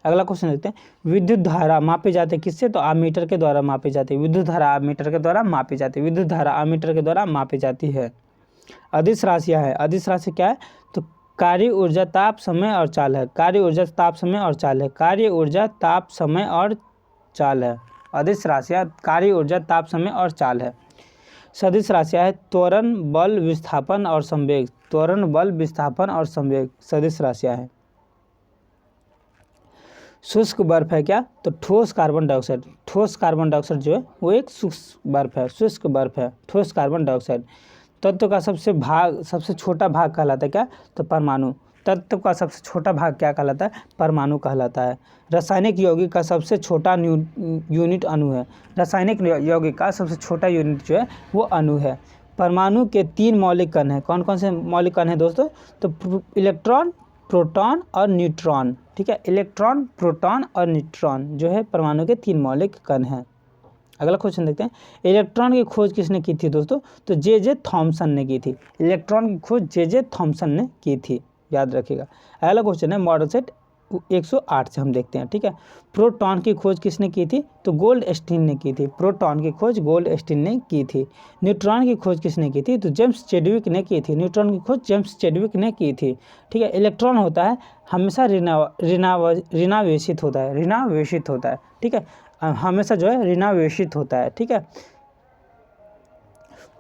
अगला क्वेश्चन देखते हैं, विद्युत धारा मापी जाती है किससे? तो आमीटर के द्वारा मापी जाती है। विद्युत धारा आमीटर के द्वारा मापी जाती है। विद्युत धारा आमीटर के द्वारा मापी जाती है। अदिश राशियाँ है। अदिश राशि क्या है? तो कार्य ऊर्जा ताप समय और चाल है। कार्य ऊर्जा ताप समय और चाल है। कार्य ऊर्जा ताप समय और चाल है। अदिश राशियाँ कार्य ऊर्जा ताप समय और चाल है। सदिश राशियाँ है त्वरण बल विस्थापन और संवेग। त्वरण बल विस्थापन और संवेग सदिश राशियाँ है। शुष्क बर्फ है क्या? तो ठोस कार्बन डाइऑक्साइड। ठोस कार्बन डाइऑक्साइड जो है वो एक शुष्क बर्फ है। शुष्क बर्फ है ठोस कार्बन डाइऑक्साइड। तत्व का सबसे छोटा भाग कहलाता है क्या? तो परमाणु। तत्व का सबसे छोटा भाग क्या कहलाता है? परमाणु कहलाता है। रासायनिक यौगिक का सबसे छोटा यूनिट अणु है। रासायनिक यौगिक का सबसे छोटा यूनिट जो है वो अणु है। परमाणु के 3 मौलिक कण हैं। कौन कौन से मौलिक कण हैं दोस्तों? तो इलेक्ट्रॉन प्रोटॉन और न्यूट्रॉन। ठीक है, इलेक्ट्रॉन प्रोटॉन और न्यूट्रॉन जो है परमाणु के 3 मौलिक कण हैं। अगला क्वेश्चन देखते हैं, इलेक्ट्रॉन की खोज किसने की थी दोस्तों? तो जे थॉमसन ने की थी। इलेक्ट्रॉन की खोज जे थॉमसन ने की थी, याद रखिएगा। अगला क्वेश्चन है मॉडल सेट 108 से हम देखते हैं। ठीक है, प्रोटॉन की खोज किसने की थी? तो गोल्डस्टीन ने की थी। प्रोटॉन की खोज गोल्डस्टीन ने की थी। न्यूट्रॉन की खोज किसने की थी? तो जेम्स चैडविक ने की थी। न्यूट्रॉन की खोज जेम्स चैडविक ने की थी। ठीक है, इलेक्ट्रॉन होता है हमेशा ऋणावेशित होता है। ऋणावेशित होता है। ठीक है, हमेशा जो है ऋणावेशित होता है। ठीक है,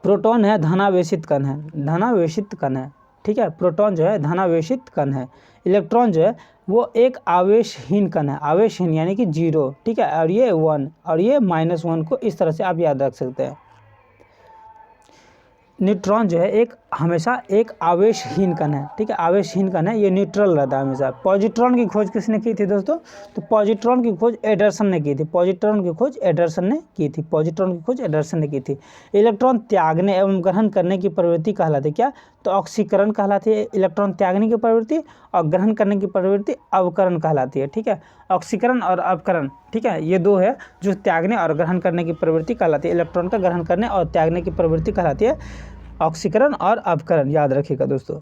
प्रोटॉन है धनावेशित कण है। धनावेशित कण है। ठीक है, प्रोटॉन जो है धनावेशित कण है। इलेक्ट्रॉन जो है वो एक आवेशहीन कण है। आवेशहीन यानी कि 0। ठीक है, और ये 1 और ये -1 को इस तरह से आप याद रख सकते हैं। न्यूट्रॉन जो है एक हमेशा एक आवेशहीन कण है, ठीक है, आवेशहीन कण है, ये न्यूट्रल रहता है हमेशा। पॉजिट्रॉन की खोज किसने की थी दोस्तों? तो पॉजिट्रॉन की खोज एंडरसन ने की थी, पॉजिट्रॉन की खोज एंडरसन ने की थी, पॉजिट्रॉन की खोज एंडरसन ने की थी। इलेक्ट्रॉन त्यागने एवं ग्रहण करने की प्रवृत्ति कहलाती क्या? तो ऑक्सीकरण कहलाती है इलेक्ट्रॉन त्यागने की प्रवृत्ति, और ग्रहण करने की प्रवृत्ति अवकरण कहलाती है, ठीक है। ऑक्सीकरण और अवकरण, ठीक है, ये दो है जो त्यागने और ग्रहण करने की प्रवृत्ति कहलाती है। इलेक्ट्रॉन का ग्रहण करने और त्यागने की प्रवृत्ति कहलाती है ऑक्सीकरण और अवकरण, याद रखिएगा दोस्तों।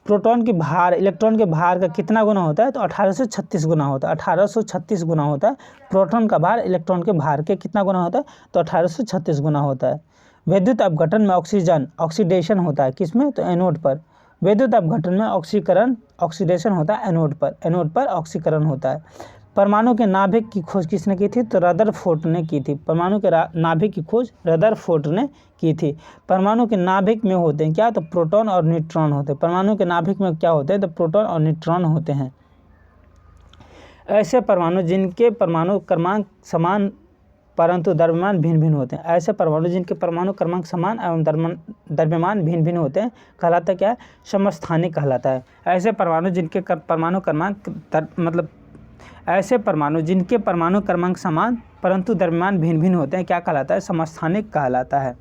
प्रोटॉन की भार इलेक्ट्रॉन के भार का कितना गुना होता है? तो 1836 गुना होता है, 1836 गुना होता है। प्रोटॉन का भार इलेक्ट्रॉन के भार के कितना गुना होता है? तो 1836 गुना होता है। विद्युत अपघटन में ऑक्सीजन ऑक्सीडेशन होता है किसमें? तो एनोड पर। विद्युत अपघटन में ऑक्सीडेशन होता है एनोड पर ऑक्सीकरण होता है। परमाणु के नाभिक की खोज किसने की थी? तो रदरफोर्ड ने की थी। परमाणु के नाभिक की खोज रदरफोर्ड ने की थी। परमाणु के नाभिक में होते हैं क्या? तो प्रोटॉन और न्यूट्रॉन होते हैं। परमाणु के नाभिक में क्या होते हैं? तो प्रोटॉन और न्यूट्रॉन होते हैं। ऐसे परमाणु जिनके परमाणु क्रमांक समान परंतु द्रव्यमान भिन्न भिन्न होते हैं, ऐसे परमाणु जिनके परमाणु क्रमांक समान एवं द्रव्यमान भिन्न भिन्न होते हैं कहलाता क्या है? समस्थानिक कहलाता है। ऐसे परमाणु जिनके परमाणु क्रमांक ऐसे परमाणु जिनके परमाणु क्रमांक समान परंतु द्रव्यमान भिन्न भिन्न होते हैं क्या कहलाता है? समस्थानिक कहलाता है।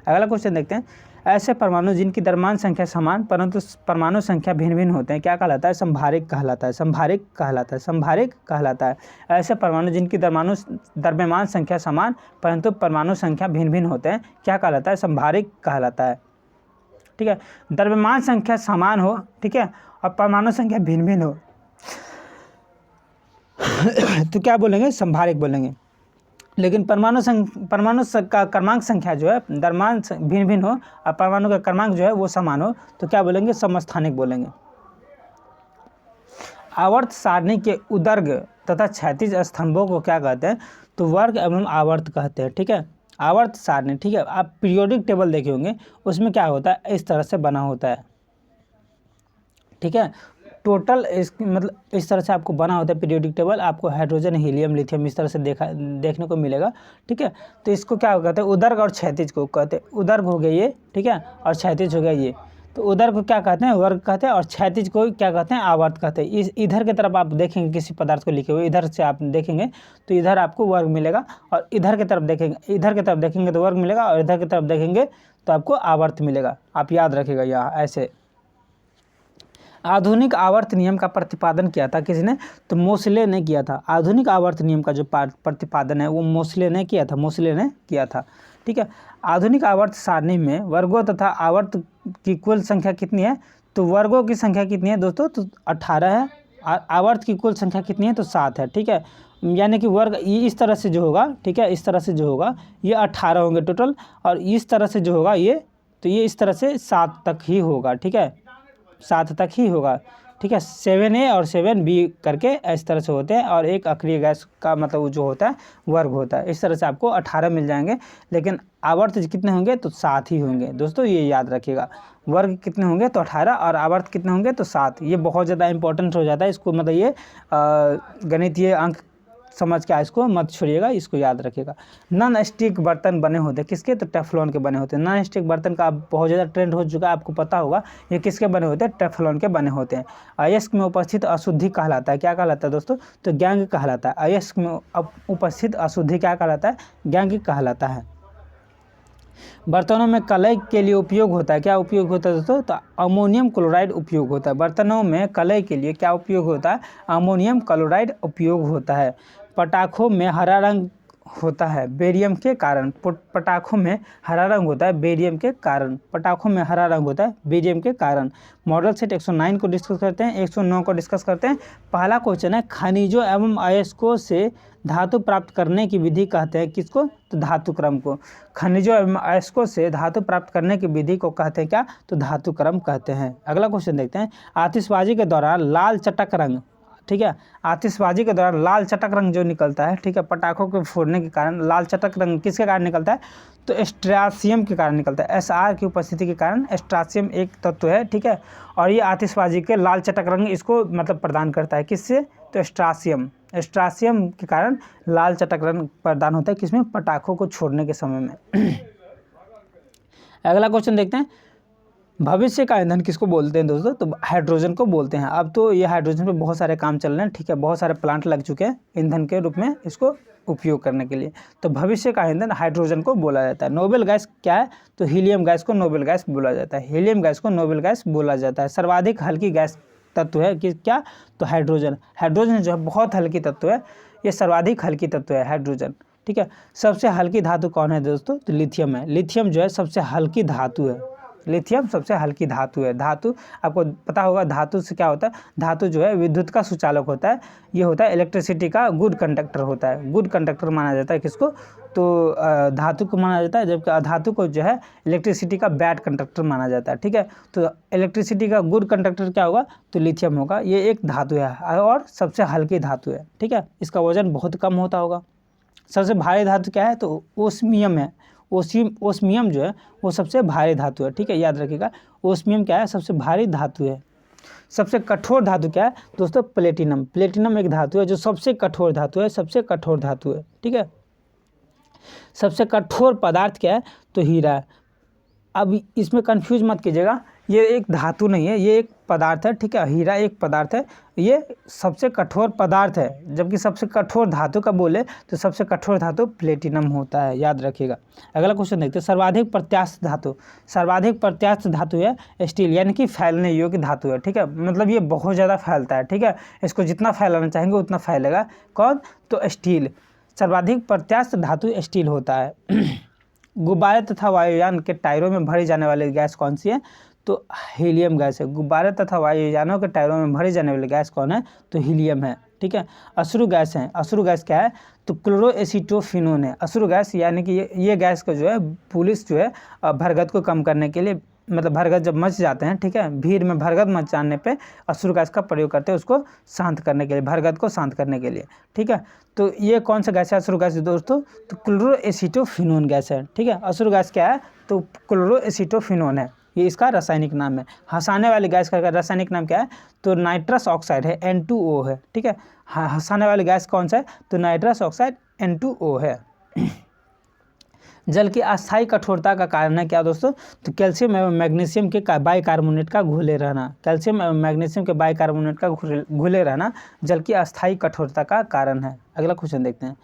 अगला क्वेश्चन देखते हैं। ऐसे परमाणु जिनकी द्रव्यमान संख्या समान परंतु परमाणु संख्या भिन्न भिन्न होते हैं क्या कहलाता है? संभारिक कहलाता है, संभारिक कहलाता है, संभारिक कहलाता है। ऐसे परमाणु जिनकी द्रव्यमान संख्या समान परंतु परमाणु संख्या भिन्न भिन्न होते हैं क्या कहलाता है? संभारिक कहलाता है, ठीक है। द्रव्यमान संख्या समान हो, ठीक है, और परमाणु संख्या भिन्न भिन्न हो तो क्या बोलेंगे? संभारिक बोलेंगे। लेकिन परमाणु का क्रमांक संख्या जो है द्रव्यमान भिन्न भिन्न हो और परमाणु का क्रमांक जो है वो समान हो तो क्या बोलेंगे? समस्थानिक बोलेंगे। आवर्त सारणी के उदर्ग तथा क्षैतिज स्तंभों को क्या कहते हैं? तो वर्ग एवं आवर्त कहते हैं, ठीक है। आवर्त सारणी, ठीक है, आप पीरियोडिक टेबल देखे होंगे, उसमें क्या होता है? इस तरह से बना होता है, ठीक है। टोटल इस तरह से आपको बना होता है पीरियोडिक टेबल। आपको हाइड्रोजन, हीलियम, लिथियम इस तरह से देखने को मिलेगा, ठीक है। तो इसको क्या कहते हैं? उदर्ग और क्षैतिज को कहते हैं। उदर्ग हो गया ये, ठीक है, और क्षैतिज हो गया ये। तो उदर्ग को क्या कहते हैं? वर्ग कहते हैं, और क्षैतिज को क्या कहते हैं? आवर्त कहते हैं। इधर की तरफ आप देखेंगे किसी पदार्थ को लिखे हुए, इधर से आप देखेंगे तो इधर आपको वर्ग मिलेगा, और इधर की तरफ देखेंगे तो वर्ग मिलेगा, और इधर की तरफ देखेंगे तो आपको आवर्त मिलेगा। आप याद रखिएगा यहाँ ऐसे। आधुनिक आवर्त नियम का प्रतिपादन किया था किसने? तो मोसले ने किया था। आधुनिक आवर्त नियम का जो प्रतिपादन है वो मोसले ने किया था, ठीक है। आधुनिक आवर्त सारणी में वर्गों तथा आवर्त की कुल संख्या कितनी है? तो वर्गों की संख्या कितनी है दोस्तों? तो 18 है। आवर्त की कुल संख्या कितनी है? तो 7 है, ठीक है। यानी कि वर्ग इस तरह से जो होगा, ठीक है, इस तरह से जो होगा ये 18 होंगे टोटल, और इस तरह से जो होगा ये इस तरह से 7 तक ही होगा, ठीक है, 7 तक ही होगा, ठीक है। 7A और 7B करके इस तरह से होते हैं, और एक अक्रिय गैस का मतलब जो होता है वर्ग होता है। इस तरह से आपको 18 मिल जाएंगे, लेकिन आवर्त कितने होंगे? तो 7 ही होंगे दोस्तों, ये याद रखिएगा। वर्ग कितने होंगे? तो 18, और आवर्त कितने होंगे? तो 7। ये बहुत ज़्यादा इंपॉर्टेंट हो जाता है, इसको मतलब ये गणितीय अंक समझ के इसको मत छोड़िएगा, इसको याद रखिएगा। नॉन स्टिक बर्तन बने होते हैं किसके? तो टेफ्लॉन के बने होते हैं। नॉन स्टिक बर्तन का बहुत ज़्यादा ट्रेंड हो चुका है, आपको पता होगा। ये किसके बने होते हैं? टेफ्लॉन के बने होते हैं। अयस्क में उपस्थित अशुद्धि कहलाता है, क्या कहलाता है दोस्तों? तो गैंग कहलाता है। अयस्क में उपस्थित अशुद्धि क्या कहलाता है? गैंग कहलाता है। बर्तनों में कलई के लिए उपयोग होता है, क्या उपयोग होता है दोस्तों? तो अमोनियम क्लोराइड उपयोग होता है। बर्तनों में कलई के लिए क्या उपयोग होता है? अमोनियम क्लोराइड उपयोग होता है। पटाखों में हरा रंग होता है बेरियम के कारण। पटाखों में हरा रंग होता है बेरियम के कारण। पटाखों में हरा रंग होता है बेरियम के कारण। मॉडल सेट 109 को डिस्कस करते हैं, 109 को डिस्कस करते हैं। पहला क्वेश्चन है, खनिजों एवं अयस्कों से धातु प्राप्त करने की विधि कहते हैं किसको? तो धातु क्रम को। खनिजों एवं अयस्कों से धातु प्राप्त करने की विधि को कहते हैं क्या? तो धातु क्रम कहते हैं। अगला क्वेश्चन देखते हैं, आतिशबाजी के दौरान लाल चटक रंग, ठीक है, आतिशबाजी के दौरान लाल चटक रंग जो निकलता है, ठीक है, पटाखों को फोड़ने के कारण लाल चटक रंग किसके कारण निकलता है? तो स्ट्रासियम के कारण निकलता है। SR की उपस्थिति के कारण स्ट्रासियम एक तत्व है, ठीक है, और ये आतिशबाजी के लाल चटक रंग इसको मतलब प्रदान करता है। किससे? तो स्ट्रासियम के कारण लाल चटक रंग प्रदान होता है किसमें? पटाखों को छोड़ने के समय में। अगला क्वेश्चन देखते हैं, भविष्य का ईंधन किसको बोलते हैं दोस्तों? तो हाइड्रोजन को बोलते हैं। अब तो ये हाइड्रोजन पे बहुत सारे काम चल रहे हैं, ठीक है, बहुत सारे प्लांट लग चुके हैं ईंधन के रूप में इसको उपयोग करने के लिए। तो भविष्य का ईंधन हाइड्रोजन को बोला जाता है। नोबेल गैस क्या है? तो हीलियम गैस को नोबेल गैस बोला जाता है। हीलियम गैस को नोबेल गैस बोला जाता है। सर्वाधिक हल्की गैस तत्व है कि क्या? तो हाइड्रोजन। हाइड्रोजन जो है बहुत हल्की तत्व है, ये सर्वाधिक हल्की तत्व है हाइड्रोजन, ठीक है। सबसे हल्की धातु कौन है दोस्तों? तो लिथियम है। लिथियम जो है सबसे हल्की धातु है। लिथियम सबसे हल्की धातु है। धातु आपको पता होगा, धातु से क्या होता है? धातु जो है विद्युत का सुचालक होता है। ये होता है इलेक्ट्रिसिटी का गुड कंडक्टर होता है। गुड कंडक्टर माना जाता है किसको? तो धातु को माना जाता है, जबकि अधातु को जो है इलेक्ट्रिसिटी का बैड कंडक्टर माना जाता है, ठीक है। तो इलेक्ट्रिसिटी का गुड कंडक्टर क्या होगा? तो लिथियम होगा। ये एक धातु है और सबसे हल्की धातु है, ठीक है। इसका वजन बहुत कम होता होगा। सबसे भारी धातु क्या है? तो ओस्मियम है। ओस्मियम जो है वो सबसे भारी धातु है, ठीक है, याद रखिएगा। ओस्मियम क्या है? सबसे भारी धातु है। सबसे कठोर धातु क्या है दोस्तों? प्लेटिनम। प्लेटिनम एक धातु है जो सबसे कठोर धातु है, सबसे कठोर धातु है, ठीक है। सबसे कठोर पदार्थ क्या है? तो हीरा है। अब इसमें कंफ्यूज मत कीजिएगा, ये एक धातु नहीं है, ये एक पदार्थ है, ठीक है। हीरा एक पदार्थ है, ये सबसे कठोर पदार्थ है, जबकि सबसे कठोर धातु का बोले तो सबसे कठोर धातु प्लेटिनम होता है, याद रखिएगा। अगला क्वेश्चन देखते हैं, सर्वाधिक प्रत्यास्थ धातु। सर्वाधिक प्रत्यास्थ धातु है स्टील, यानी कि फैलने योग्य धातु है, ठीक है। मतलब ये बहुत ज़्यादा फैलता है, ठीक है। इसको जितना फैलाना चाहेंगे उतना फैलेगा। कौन? तो स्टील। सर्वाधिक प्रत्यास्थ धातु स्टील होता है। गुब्बारे तथा वायुयान के टायरों में भरी जाने वाली गैस कौन सी है? तो हीलियम गैस है। गुब्बारे तथा वायुयानों के टायरों में भरी जाने वाली गैस कौन है? तो हीलियम है, ठीक है। अश्रु गैस है। अश्रु गैस क्या है? तो क्लोरोएसिटोफिनोन है। अश्रु गैस यानी कि ये गैस का जो है पुलिस जो है भरगत को कम करने के लिए, मतलब भरगत जब मच जाते हैं, ठीक है, भीड़ में भरगत मच जाने पे अश्रु गैस का प्रयोग करते हैं उसको शांत करने के लिए, भरगत को शांत करने के लिए, ठीक है। तो ये कौन सा गैस है अश्रु गैस दोस्तों? तो क्लोरोएसिटोफिनोन गैस है, ठीक है। अश्रु गैस क्या है? तो क्लोरोएसिटोफिनोन है, ये इसका रासायनिक नाम है। हंसाने वाली गैस का रासायनिक नाम क्या है? तो नाइट्रस ऑक्साइड है, N2O है, ठीक है। हंसाने वाली गैस कौन सा है? तो नाइट्रस ऑक्साइड N2O है। जल की अस्थायी कठोरता का कारण है क्या दोस्तों? तो कैल्शियम एवं मैग्नीशियम के बाइकार्बोनेट का घुले रहना। कैल्शियम एवं मैग्नीशियम के बाइकार्बोनेट का घुले रहना जल की अस्थायी कठोरता का कारण है। अगला क्वेश्चन देखते हैं,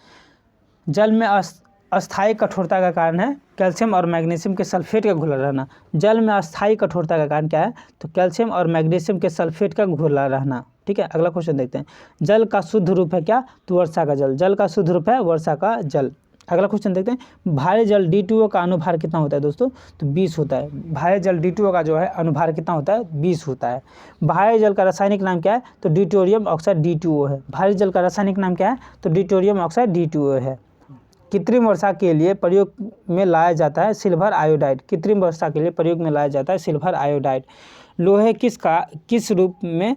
जल में अस्थायी कठोरता का कारण है कैल्शियम और मैग्नीशियम के सल्फेट का घुला रहना। जल में अस्थायी कठोरता का कारण क्या है? तो कैल्शियम और मैग्नीशियम के सल्फेट का घुला रहना, ठीक है। अगला क्वेश्चन देखते हैं, जल का शुद्ध रूप है क्या? तो वर्षा का जल। जल का शुद्ध रूप है वर्षा का जल। अगला क्वेश्चन देखते हैं, भारी जल D2O का अनुभार कितना होता है दोस्तों? तो 20 होता है। भारी जल D2O का जो है अनुभार कितना होता है? 20 होता है। भारी जल का रासायनिक नाम क्या है? तो डिटोरियम ऑक्साइड D2O है। भारी जल का रासायनिक नाम क्या है? तो डिटोरियम ऑक्साइड D2O है। कृत्रिम वर्षा के लिए प्रयोग में लाया जाता है सिल्वर आयोडाइड। कृत्रिम वर्षा के लिए प्रयोग में लाया जाता है सिल्वर आयोडाइड। लोहे किस रूप में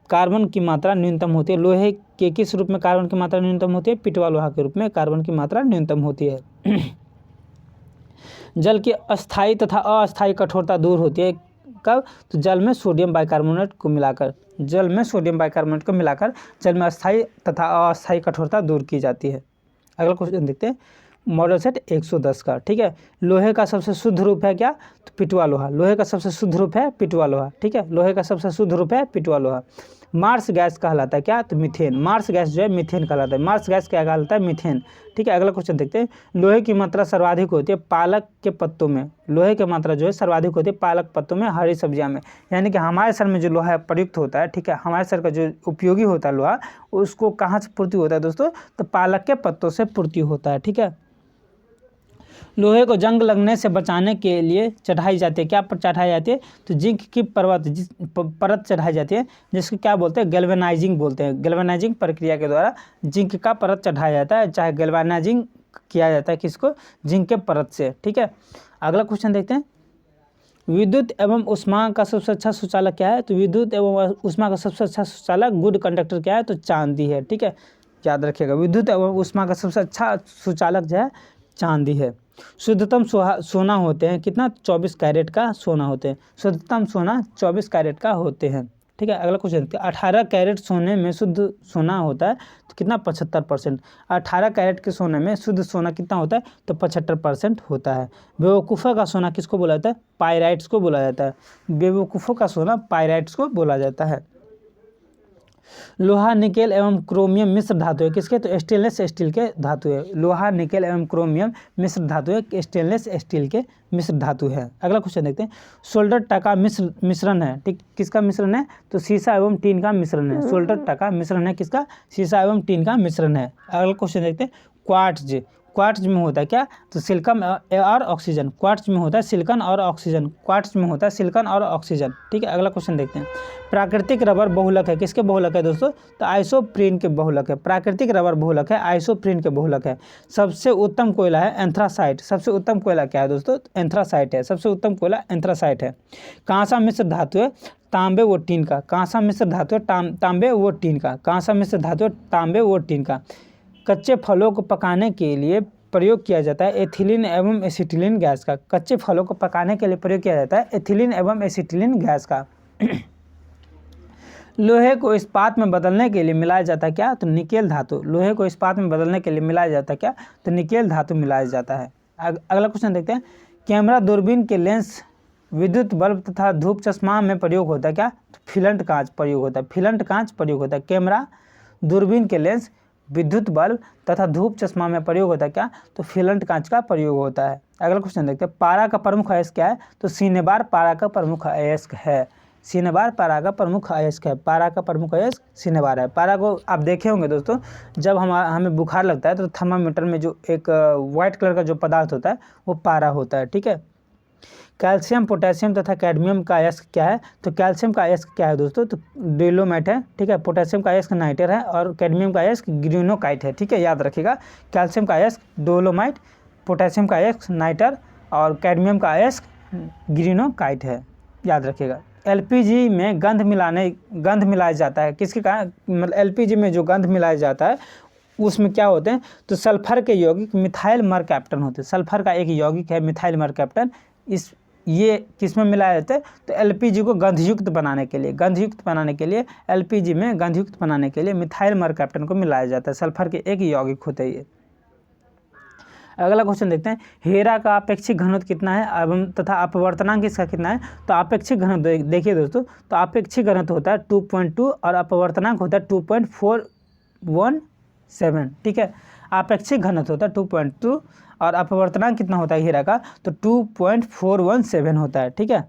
कार्बन की मात्रा न्यूनतम होती है? लोहे के किस रूप में कार्बन की मात्रा न्यूनतम होती है? पिटवा लोहा के रूप में कार्बन की मात्रा न्यूनतम होती है। जल की अस्थायी तथा अस्थायी कठोरता दूर होती है कब? तो जल में सोडियम बाइकार्बोनेट को मिलाकर। जल में सोडियम बाइकार्बोनेट को मिलाकर जल में अस्थायी तथा अस्थायी कठोरता दूर की जाती है। अगला क्वेश्चन देखते हैं, मॉडल सेट 110 का, ठीक है। लोहे का सबसे शुद्ध रूप है क्या? तो पिटवा लोहा। लोहे का सबसे शुद्ध रूप है पिटवा लोहा, ठीक है। लोहे का सबसे शुद्ध रूप है पिटवा लोहा। मार्स गैस कहलाता है क्या? तो मीथेन। मार्स गैस जो है मीथेन कहलाता है। मार्स गैस क्या कहलाता है? मीथेन, ठीक है। अगला क्वेश्चन देखते हैं, लोहे की मात्रा सर्वाधिक होती है पालक के पत्तों में। लोहे की मात्रा जो है सर्वाधिक होती है पालक पत्तों में, हरी सब्जियां में। यानी कि हमारे शरीर में जो लोहा प्रयुक्त होता है, ठीक है, हमारे शरीर का जो उपयोगी होता है लोहा, उसको कहाँ से पूर्ति होता है दोस्तों? तो पालक के पत्तों से पूर्ति होता है, ठीक है। लोहे को जंग लगने से बचाने के लिए चढ़ाई जाती है क्या? पर चढ़ाई जाती है तो जिंक की परत चढ़ाई जाती है, जिसको क्या बोलते हैं? गैल्वेनाइजिंग बोलते हैं। गैल्वेनाइजिंग प्रक्रिया के द्वारा जिंक का परत चढ़ाया जाता है, चाहे गैल्वेनाइजिंग किया जाता है किसको? जिंक के परत से, ठीक है। अगला क्वेश्चन देखते हैं, विद्युत एवं ऊष्मा का सबसे अच्छा सुचालक क्या है? तो विद्युत एवं ऊष्मा का सबसे अच्छा सुचालक गुड कंडक्टर क्या है? तो चांदी है, ठीक है, याद रखिएगा। विद्युत एवं ऊष्मा का सबसे अच्छा सुचालक जो है चांदी है। शुद्धतम सोना होते हैं कितना? 24 कैरेट का सोना होते हैं। शुद्धतम सोना 24 कैरेट का होते हैं, ठीक है। अगला क्वेश्चन, 18 कैरेट सोने में शुद्ध सोना होता है तो कितना 75%। 18 कैरेट के सोने में शुद्ध सोना कितना होता है, तो 75% होता है। बेवकूफ़ों का सोना किसको बोला जाता है, पायराइट्स को बोला जाता है। बेवकूफ़ों का सोना पायराइट्स को बोला जाता है। लोहा, निकेल एवं क्रोमियम मिश्र धातु है किसके, तो स्टेनलेस स्टील के धातु है। लोहा, निकेल एवं क्रोमियम मिश्र धातु है, स्टेनलेस स्टील के मिश्र धातु है। अगला क्वेश्चन देखते हैं, सोल्डर टका मिश्रण है, ठीक, किसका मिश्रण है, तो सीसा एवं टीन का मिश्रण है। सोल्डर टका मिश्रण है किसका, सीसा एवं टीन का मिश्रण है। अगला क्वेश्चन देखते हैं, क्वार्ट्ज, क्वार्ट्ज में होता है क्या, तो सिलिकॉन और ऑक्सीजन। क्वार्ट्ज में होता है सिलिकॉन और ऑक्सीजन, क्वार्ट्ज में होता है सिलिकॉन और ऑक्सीजन, ठीक है। अगला क्वेश्चन देखते हैं, प्राकृतिक रबर बहुलक है, किसके बहुलक है दोस्तों, तो आइसोप्रीन के बहुलक है। प्राकृतिक रबर बहुलक है, आइसोप्रीन के बहुलक है। सबसे उत्तम कोयला है एंथ्रासाइट। सबसे उत्तम कोयला क्या है दोस्तों, एंथ्रासाइट है। सबसे उत्तम कोयला एंथ्रासाइट है। कांसा मिश्र धातु है, तांबे व टीन का। कांसा मिश्र धातु है, तांबे व टीन का। कांसा मिश्र धातु है, तांबे व टीन का। कच्चे फलों को पकाने के लिए प्रयोग किया जाता है एथिलीन एवं एसिटिलीन गैस का। कच्चे फलों को पकाने के लिए प्रयोग किया जाता है एथिलीन एवं एसिटिलीन गैस का। लोहे को इस्पात में बदलने के लिए मिलाया जाता है क्या, तो निकेल धातु। लोहे को इस्पात में बदलने के लिए मिलाया जाता है क्या, तो निकेल धातु मिलाया जाता है। अगला क्वेश्चन देखते हैं, कैमरा, दूरबीन के लेंस, विद्युत बल्ब तथा धूप चश्मा में प्रयोग होता है क्या, तो फिलंट कांच प्रयोग होता है। फिलंट कांच प्रयोग होता है। कैमरा, दूरबीन के लेंस, विद्युत बल्ब तथा धूप चश्मा में प्रयोग होता है क्या, तो फिलंट कांच का प्रयोग होता है। अगला क्वेश्चन देखते हैं, पारा का प्रमुख अयस्क क्या है, तो सिनेबार पारा का प्रमुख अयस्क है। सिनेबार पारा का प्रमुख अयस्क है। पारा का प्रमुख अयस्क सिनेबार है। पारा को आप देखे होंगे दोस्तों, जब हमें बुखार लगता है तो थर्मामीटर में जो एक वाइट कलर का जो पदार्थ होता है वो पारा होता है, ठीक है। कैल्शियम, पोटेशियम तथा कैडमियम का अयस्क क्या है, तो कैल्शियम का अयस्क क्या है दोस्तों, तो डोलोमाइट है, ठीक है। पोटेशियम का अयस्क नाइटर है और कैडमियम का अयस्क ग्रेनोकाइट है, ठीक है, याद रखिएगा। कैल्शियम का अयस्क डोलोमाइट, पोटेशियम का अयस्क नाइटर और कैडमियम का अयस्क ग्रेनोकाइट है, याद रखिएगा। एलपीजी में गंध मिलाया जाता है, किसके कारण, मतलब एलपीजी में जो गंध मिलाया जाता है उसमें क्या होते हैं, तो सल्फर के यौगिक मिथाइल मरकैप्टन होते हैं। सल्फर का एक यौगिक है मिथाइल मरकैप्टन। ये किस में मिलाया जाता है, तो एलपीजी को गंधयुक्त बनाने के लिए, एलपीजी में गंधयुक्त बनाने के लिए मिथाइल मरकैप्टन को मिलाया जाता है। सल्फर के एक यौगिक होते हैं ये। अगला क्वेश्चन देखते हैं, हीरा का अपेक्षिक घनत्व कितना है एवं तथा अपवर्तनांक इसका कितना है, तो अपेक्षिक घनत्व देखिए दोस्तों, तो अपेक्षिक घनत्व होता है 2.2 और अपवर्तनांक होता है 2.417, ठीक है। अपेक्षिक घनत्व होता है 2.2 और अपवर्तनांक कितना होता है हीरा का, तो 2.417 होता है, ठीक है।